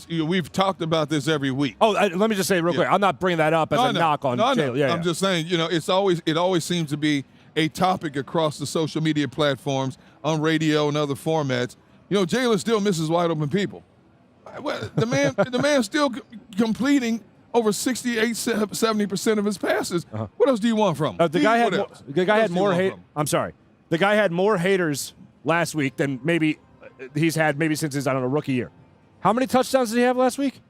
We've talked about this every week. Oh, let me just say real quick. I'm not bringing that up as a knock on Jalen. Yeah, I'm just saying, you know, it always seems to be a topic across the social media platforms, on radio and other formats. You know, Jalen still misses wide open people. Well, the man's still completing over 68-70% of his passes. What else do you want from him? The guy had more hate. I'm sorry. The guy had more haters last week than maybe he's had since his rookie year. How many touchdowns did he have last week?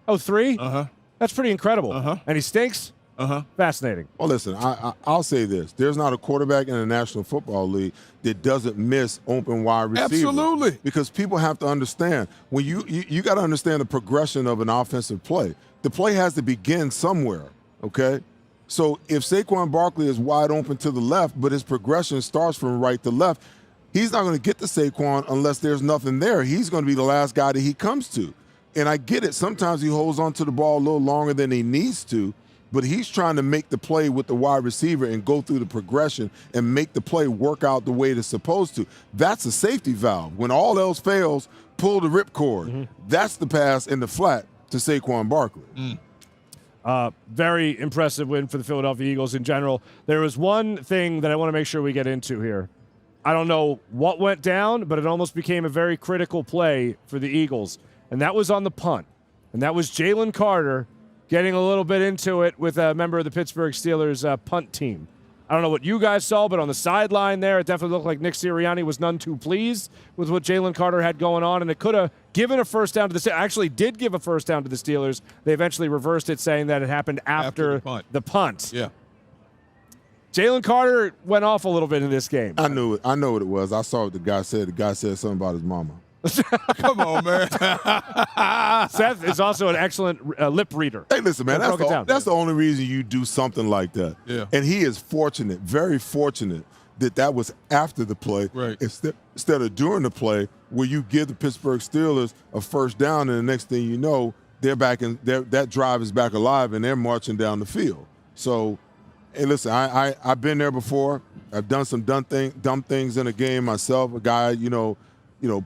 Oh, 3? That's pretty incredible. And he stinks? Fascinating. Well, listen, I'll say this. There's not a quarterback in the National Football League that doesn't miss open wide receivers. Absolutely. Because people have to understand, when you got to understand the progression of an offensive play. The play has to begin somewhere, okay? So if Saquon Barkley is wide open to the left, but his progression starts from right to left, he's not going to get to Saquon unless there's nothing there. He's going to be the last guy that he comes to. And I get it. Sometimes he holds on to the ball a little longer than he needs to, but he's trying to make the play with the wide receiver and go through the progression and make the play work out the way it's supposed to. That's a safety valve. When all else fails, pull the ripcord. That's the pass in the flat to Saquon Barkley. Very impressive win for the Philadelphia Eagles in general. There was one thing that I want to make sure we get into here. I don't know what went down, but it almost became a very critical play for the Eagles, and that was on the punt. And that was Jalen Carter getting a little bit into it with a member of the Pittsburgh Steelers punt team. I don't know what you guys saw, but on the sideline there, it definitely looked like Nick Serianni was none too pleased with what Jalen Carter had going on, and it could have given a first down to the Steelers. Actually did give a first down to the Steelers. They eventually reversed it, saying that it happened after the punt. Yeah. Jalen Carter went off a little bit in this game. I knew it. I know what it was. I saw what the guy said. The guy said something about his mama. Come on, man. Seth is also an excellent lip reader. Hey, listen, man, that's the only reason you do something like that. Yeah. And he is fortunate, very fortunate, that was after the play instead of during the play where you give the Pittsburgh Steelers a first down and the next thing you know, they're back in that drive is back alive and they're marching down the field. So, hey, listen, I've been there before. I've done some dumb things in a game myself. A guy,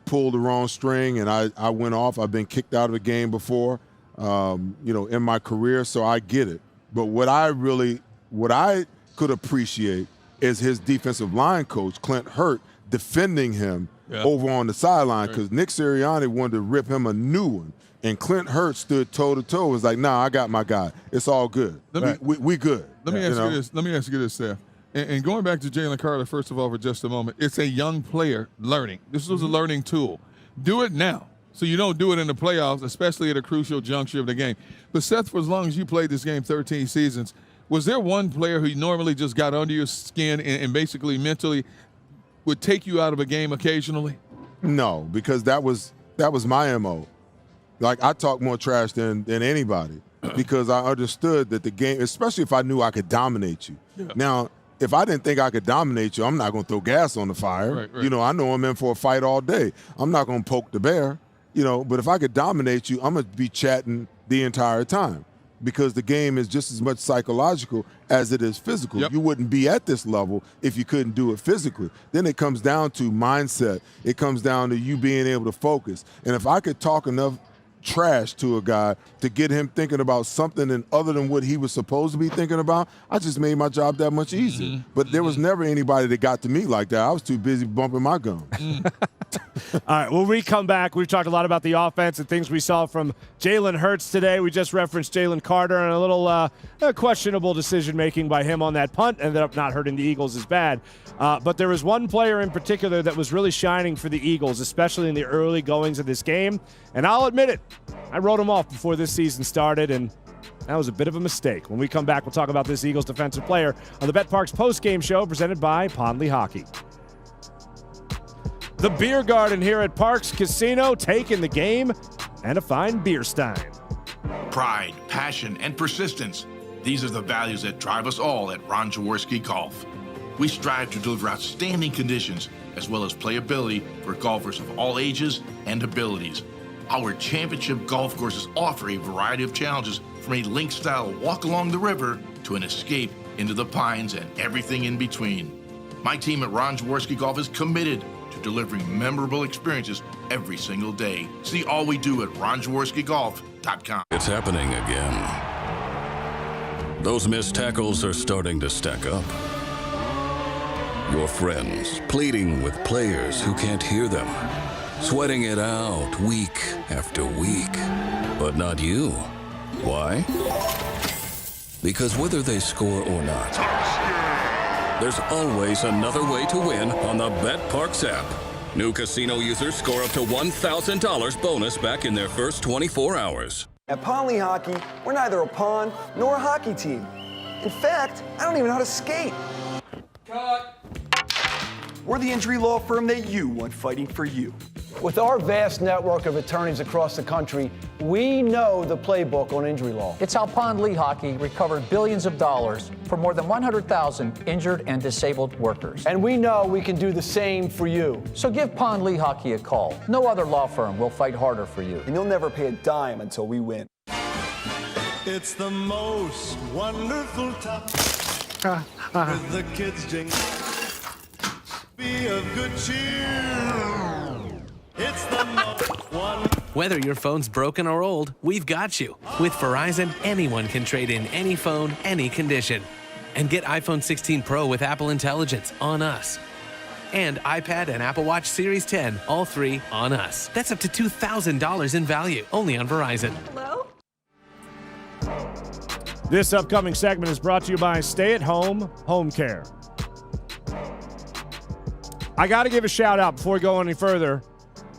pulled the wrong string and I went off. I've been kicked out of a game before, in my career, so I get it. But what I could appreciate is his defensive line coach, Clint Hurt, defending him over on the sideline because Nick Serianni wanted to rip him a new one. And Clint Hurts stood toe-to-toe. Was like, nah, I got my guy. It's all good. We good. Let me ask you this. Let me ask you this, Seth. And going back to Jalen Carter, first of all, for just a moment, it's a young player learning. This was a learning tool. Do it now so you don't do it in the playoffs, especially at a crucial juncture of the game. But, Seth, for as long as you played this game 13 seasons, was there one player who normally just got under your skin and basically mentally would take you out of a game occasionally? No, because that was my MO. Like, I talk more trash than anybody because I understood that the game, especially if I knew I could dominate you. Yeah. Now, if I didn't think I could dominate you, I'm not going to throw gas on the fire. Right. You know, I know I'm in for a fight all day. I'm not going to poke the bear, you know, but if I could dominate you, I'm going to be chatting the entire time because the game is just as much psychological as it is physical. Yep. You wouldn't be at this level if you couldn't do it physically. Then it comes down to mindset. It comes down to you being able to focus. And if I could talk enough trash to a guy to get him thinking about something other than what he was supposed to be thinking about, I just made my job that much easier. But there was never anybody that got to me like that. I was too busy bumping my gums. All right, when we come back, we've talked a lot about the offense and things we saw from Jalen Hurts today. We just referenced Jalen Carter and a little questionable decision-making by him on that punt. Ended up not hurting the Eagles as bad. But there was one player in particular that was really shining for the Eagles, especially in the early goings of this game. And I'll admit it, I wrote him off before this season started, and that was a bit of a mistake. When we come back, we'll talk about this Eagles defensive player on the betPARX postgame show presented by Lehocky. The Beer Garden here at Parx Casino, taking the game and a fine beer stein. Pride, passion, and persistence. These are the values that drive us all at Ron Jaworski Golf. We strive to deliver outstanding conditions as well as playability for golfers of all ages and abilities. Our championship golf courses offer a variety of challenges from a link-style walk along the river to an escape into the pines and everything in between. My team at Ron Jaworski Golf is committed to delivering memorable experiences every single day. See all we do at ronjaworskigolf.com. It's happening again. Those missed tackles are starting to stack up. Your friends pleading with players who can't hear them. Sweating it out week after week. But not you. Why? Because whether they score or not, there's always another way to win on the betPARX app. New casino users score up to $1,000 bonus back in their first 24 hours. At Pond Lehocky, we're neither a pond nor a hockey team. In fact, I don't even know how to skate. Cut. We're the injury law firm that you want fighting for you. With our vast network of attorneys across the country, we know the playbook on injury law. It's how Pond Lehocky recovered billions of dollars for more than 100,000 injured and disabled workers. And we know we can do the same for you. So give Pond Lehocky a call. No other law firm will fight harder for you. And you'll never pay a dime until we win. It's the most wonderful time with the kids jingle. Be of good cheer. It's the most wonderful. Whether your phone's broken or old, we've got you. With Verizon, anyone can trade in any phone, any condition. And get iPhone 16 Pro with Apple Intelligence on us. And iPad and Apple Watch Series 10, all three on us. That's up to $2,000 in value, only on Verizon. Hello? This upcoming segment is brought to you by Stay at Home Home Care. I got to give a shout out before we go any further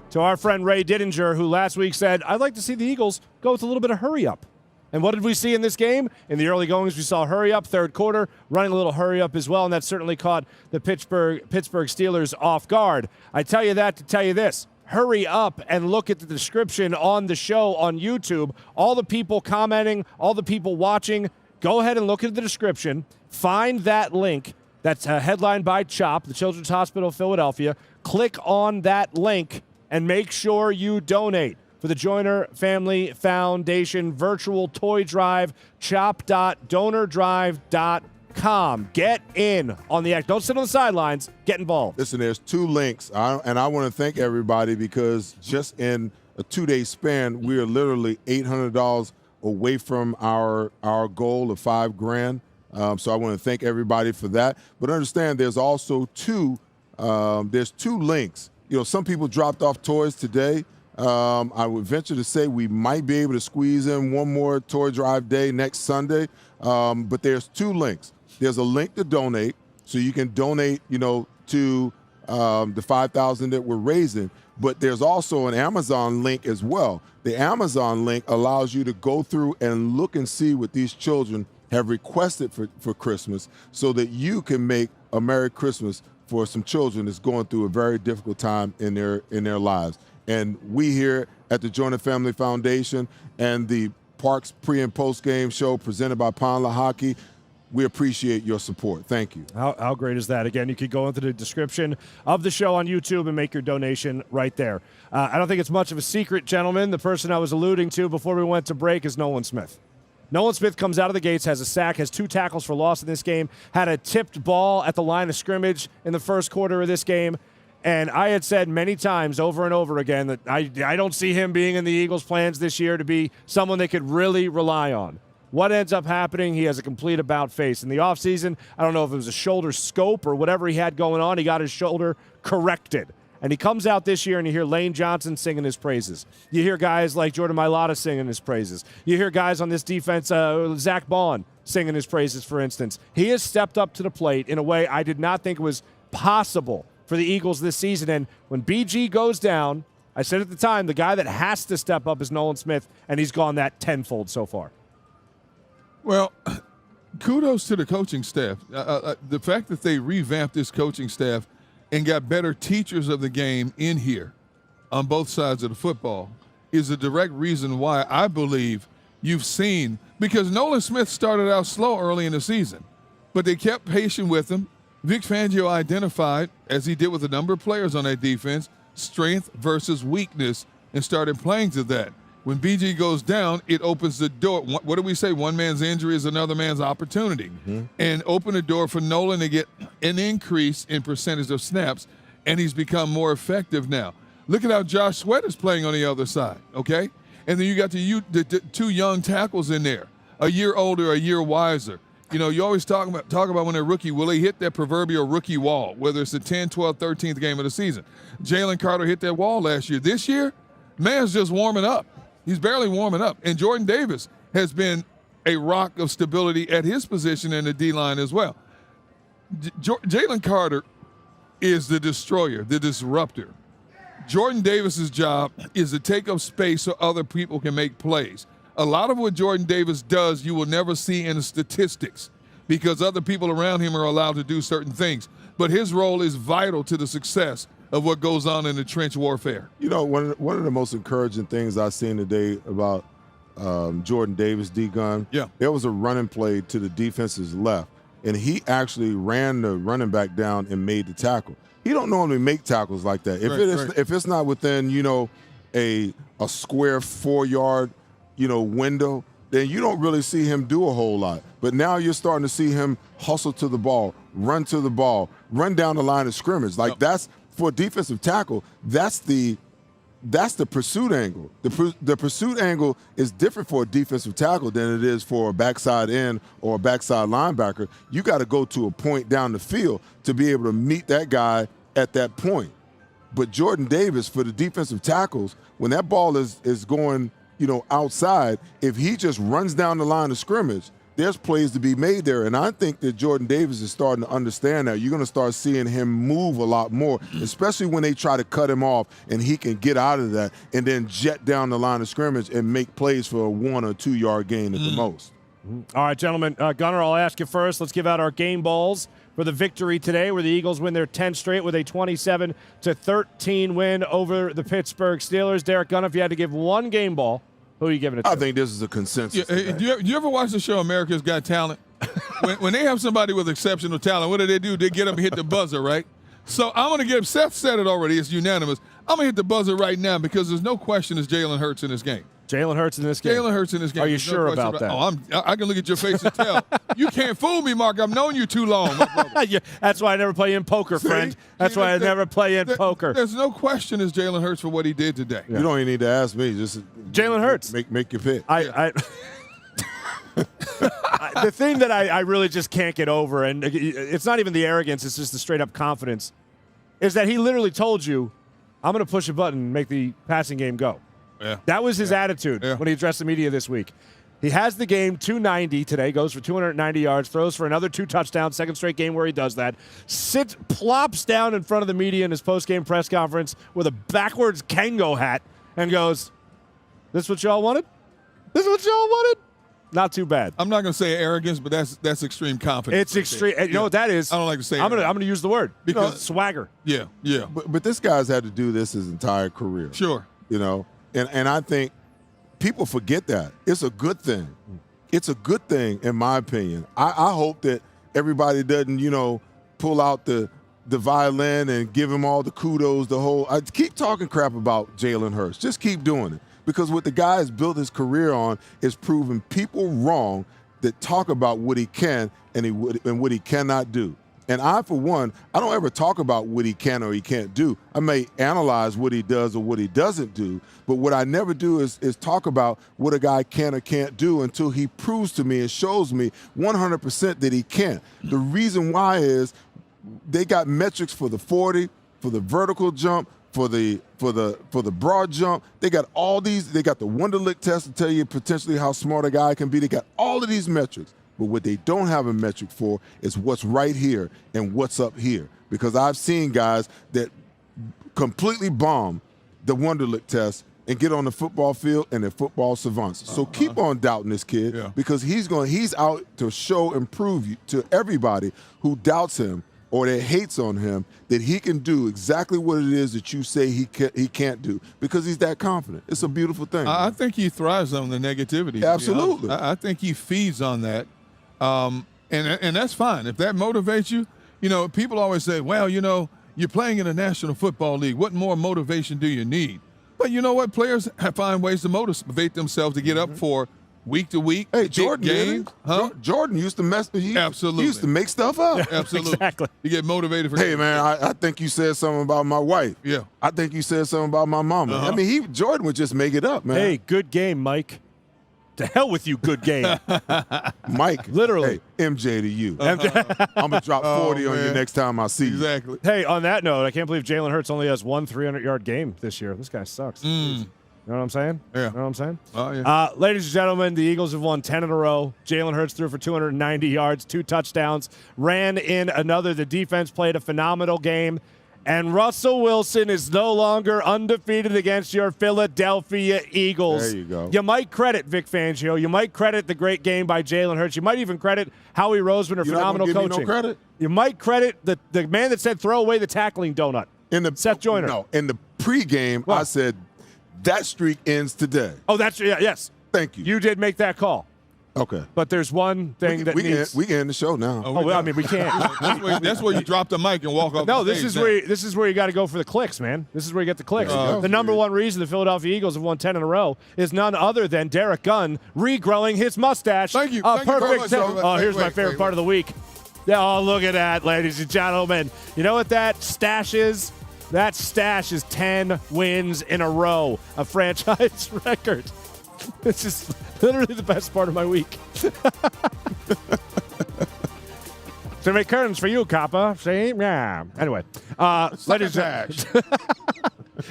to our friend Ray Didinger, who last week said, I'd like to see the Eagles go with a little bit of hurry up. And what did we see in this game? In the early goings, we saw hurry up, third quarter, running a little hurry up as well, and that certainly caught the Pittsburgh Steelers off guard. I tell you that to tell you this. Hurry up and look at the description on the show on YouTube. All the people commenting, all the people watching, go ahead and look at the description. Find that link. That's headlined by CHOP, the Children's Hospital of Philadelphia. Click on that link and make sure you donate for the Joyner Family Foundation virtual toy drive, chop.donordrive.com. Get in on the act. Don't sit on the sidelines. Get involved. Listen, there's two links, and I want to thank everybody because just in a 2-day span, we are literally $800 away from our goal of $5,000. So I want to thank everybody for that. But understand there's also two links some people dropped off toys today. I would venture to say we might be able to squeeze in one more toy drive day next Sunday. But there's 2 links. There's a link to donate, so you can donate, to the $5,000 that we're raising. But there's also an Amazon link as well. The Amazon link allows you to go through and look and see what these children have requested for Christmas, so that you can make a Merry Christmas for some children that's going through a very difficult time in their lives. And we here at the Joyner Family Foundation and the Parks pre- and post-game show presented by Lehocky, we appreciate your support. Thank you. How great is that? Again, you could go into the description of the show on YouTube and make your donation right there. I don't think it's much of a secret, gentlemen. The person I was alluding to before we went to break is Nolan Smith. Nolan Smith comes out of the gates, has a sack, has 2 tackles for loss in this game, had a tipped ball at the line of scrimmage in the first quarter of this game. And I had said many times over and over again that I don't see him being in the Eagles' plans this year to be someone they could really rely on. What ends up happening, he has a complete about-face. In the offseason, I don't know if it was a shoulder scope or whatever he had going on, he got his shoulder corrected. And he comes out this year and you hear Lane Johnson singing his praises. You hear guys like Jordan Mailata singing his praises. You hear guys on this defense, Zach Bond, singing his praises, for instance. He has stepped up to the plate in a way I did not think was possible for the Eagles this season. And when BG goes down, I said at the time, the guy that has to step up is Nolan Smith, and he's gone that tenfold so far. Well, kudos to the coaching staff. The fact that they revamped this coaching staff and got better teachers of the game in here on both sides of the football is a direct reason why I believe you've seen, because Nolan Smith started out slow early in the season, but they kept patient with him. Vic Fangio identified, as he did with a number of players on that defense, strength versus weakness and started playing to that. When BG goes down, it opens the door. What do we say? One man's injury is another man's opportunity. And open the door for Nolan to get an increase in percentage of snaps, and he's become more effective now. Look at how Josh Sweat is playing on the other side, okay? And then you got the 2 young tackles in there, a year older, a year wiser. You always talk about when they're rookie, will they hit that proverbial rookie wall, whether it's the 10, 12, 13th game of the season. Jalen Carter hit that wall last year. This year, man's just warming up. He's barely warming up. And Jordan Davis has been a rock of stability at his position in the D-line as well. Jalen Carter is the destroyer, the disruptor. Jordan Davis's job is to take up space so other people can make plays. A lot of what Jordan Davis does, you will never see in the statistics because other people around him are allowed to do certain things. But his role is vital to the success of what goes on in the trench warfare. One of the most encouraging things I've seen today about Jordan Davis, D-Gun, there was a running play to the defense's left, and he actually ran the running back down and made the tackle. He don't normally make tackles like that. If it's not within, a square 4-yard, window, then you don't really see him do a whole lot. But now you're starting to see him hustle to the ball, run to the ball, run down the line of scrimmage. That's for a defensive tackle, that's the pursuit angle. The pursuit angle is different for a defensive tackle than it is for a backside end or a backside linebacker. You got to go to a point down the field to be able to meet that guy at that point. But Jordan Davis, for the defensive tackles, when that ball is going, outside, if he just runs down the line of scrimmage, there's plays to be made there. And I think that Jordan Davis is starting to understand that. You're going to start seeing him move a lot more, especially when they try to cut him off and he can get out of that and then jet down the line of scrimmage and make plays for a 1 or 2 yard gain at the most. All right, gentlemen. Gunnar, I'll ask you first. Let's give out our game balls for the victory today, where the Eagles win their 10th straight with a 27-13 win over the Pittsburgh Steelers. Derrick Gunn, if you had to give one game ball, who are you giving it to? I think this is a consensus. Do you ever watch the show America's Got Talent? when they have somebody with exceptional talent, what do? They get them to hit the buzzer, right? So I'm going to give – Seth said it already. It's unanimous. I'm going to hit the buzzer right now because there's no question it's Jalen Hurts in this game. Jalen Hurts in this game? Jalen Hurts in this game. Are you sure about that? I can look at your face and tell. You can't fool me, Mark. I've known you too long, my brother. Yeah, that's why I never play in poker, friend. That's why I never play in poker. There's no question it's Jalen Hurts for what he did today. Yeah. You don't even need to ask me. Just Jalen Hurts. Make your pick. The thing that I really just can't get over, and it's not even the arrogance, it's just the straight-up confidence, is that he literally told you I'm going to push a button and make the passing game go. Yeah. That was his attitude when he addressed the media this week. He has the game 290 today, goes for 290 yards, throws for another 2 touchdowns, second straight game where he does that. Plops down in front of the media in his post-game press conference with a backwards Kango hat and goes, "This is what y'all wanted? This is what y'all wanted?" Not too bad. I'm not going to say arrogance, but that's extreme confidence. It's extreme. You know what that is? I don't like to say I'm going to use the word. Because swagger. Yeah. But this guy's had to do this his entire career. Sure. And I think people forget that. It's a good thing. It's a good thing, in my opinion. I hope that everybody doesn't, pull out the violin and give him all the kudos, I keep talking crap about Jalen Hurts. Just keep doing it. Because what the guy has built his career on is proving people wrong that talk about what he can and what he cannot do. And I, for one, I don't ever talk about what he can or he can't do. I may analyze what he does or what he doesn't do, but what I never do is talk about what a guy can or can't do until he proves to me and shows me 100% that he can. The reason why is they got metrics for the 40, for the vertical jump, for the broad jump. They got all these. They got the Wonderlic test to tell you potentially how smart a guy can be. They got all of these metrics. But what they don't have a metric for is what's right here and what's up here. Because I've seen guys that completely bomb the Wonderlic test and get on the football field and they're football savants. So keep on doubting this kid because he's out to show and prove to everybody who doubts him or that hates on him that he can do exactly what it is that you say he can't do because he's that confident. It's a beautiful thing. I think he thrives on the negativity. Absolutely. I think he feeds on that. And that's fine. If that motivates you, people always say, well, you're playing in a National Football League. What more motivation do you need? But you know what? Players find ways to motivate themselves to get up for week to week. Hey, Jordan games. Huh? Jordan used to Absolutely. He used to make stuff up. Absolutely. Exactly. You get motivated for. Hey, man, I think you said something about my wife. Yeah. I think you said something about my mama. I mean, Jordan would just make it up, man. Hey, good game, Mike. To hell with you, good game. Mike. Literally. Hey, MJ to you. I'm going to drop 40 on you next time I see you. Exactly. Hey, on that note, I can't believe Jalen Hurts only has one 300-yard game this year. This guy sucks. You know what I'm saying? Yeah. You know what I'm saying? Oh, yeah. Ladies and gentlemen, the Eagles have won 10 in a row. Jalen Hurts threw for 290 yards, 2 touchdowns, ran in another. The defense played a phenomenal game. And Russell Wilson is no longer undefeated against your Philadelphia Eagles. There you go. You might credit Vic Fangio. You might credit the great game by Jalen Hurts. You might even credit Howie Roseman for phenomenal coaching. Me no credit? You might credit the man that said throw away the tackling donut. Seth Joyner. No, in the pregame, I said that streak ends today. Oh, yes. Thank you. You did make that call. Okay. But there's one thing we can end the show now. We can't. That's where you drop the mic and walk off. No, the this stage. is where you got to go for the clicks, man. This is where you get the clicks. The number one reason the Philadelphia Eagles have won 10 in a row is none other than Derrick Gunn regrowing his mustache. Thank you. Perfect. Thank you very much. Here's my favorite part of the week. Yeah, oh, look at that, ladies and gentlemen. You know what that stash is? That stash is 10 wins in a row, a franchise record. This is literally the best part of my week. To make curtains for you, Kappa. See? Yeah. Anyway. Ladies and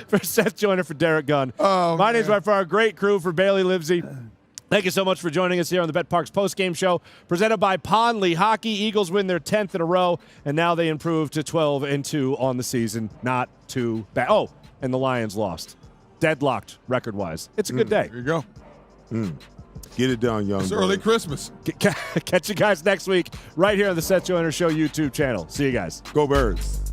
for Seth Joyner, for Derrick Gunn. My name's by far a great crew for Bailey Livesey. Thank you so much for joining us here on the betPARX postgame show, presented by Pond Lehocky. Eagles win their 10th in a row, and now they improve to 12-2 on the season. Not too bad. Oh, and the Lions lost. Deadlocked record-wise. It's a good day. There you go. Get it done, young. It's early Christmas. Catch you guys next week right here on the Seth Joyner Show YouTube channel. See you guys. Go Birds.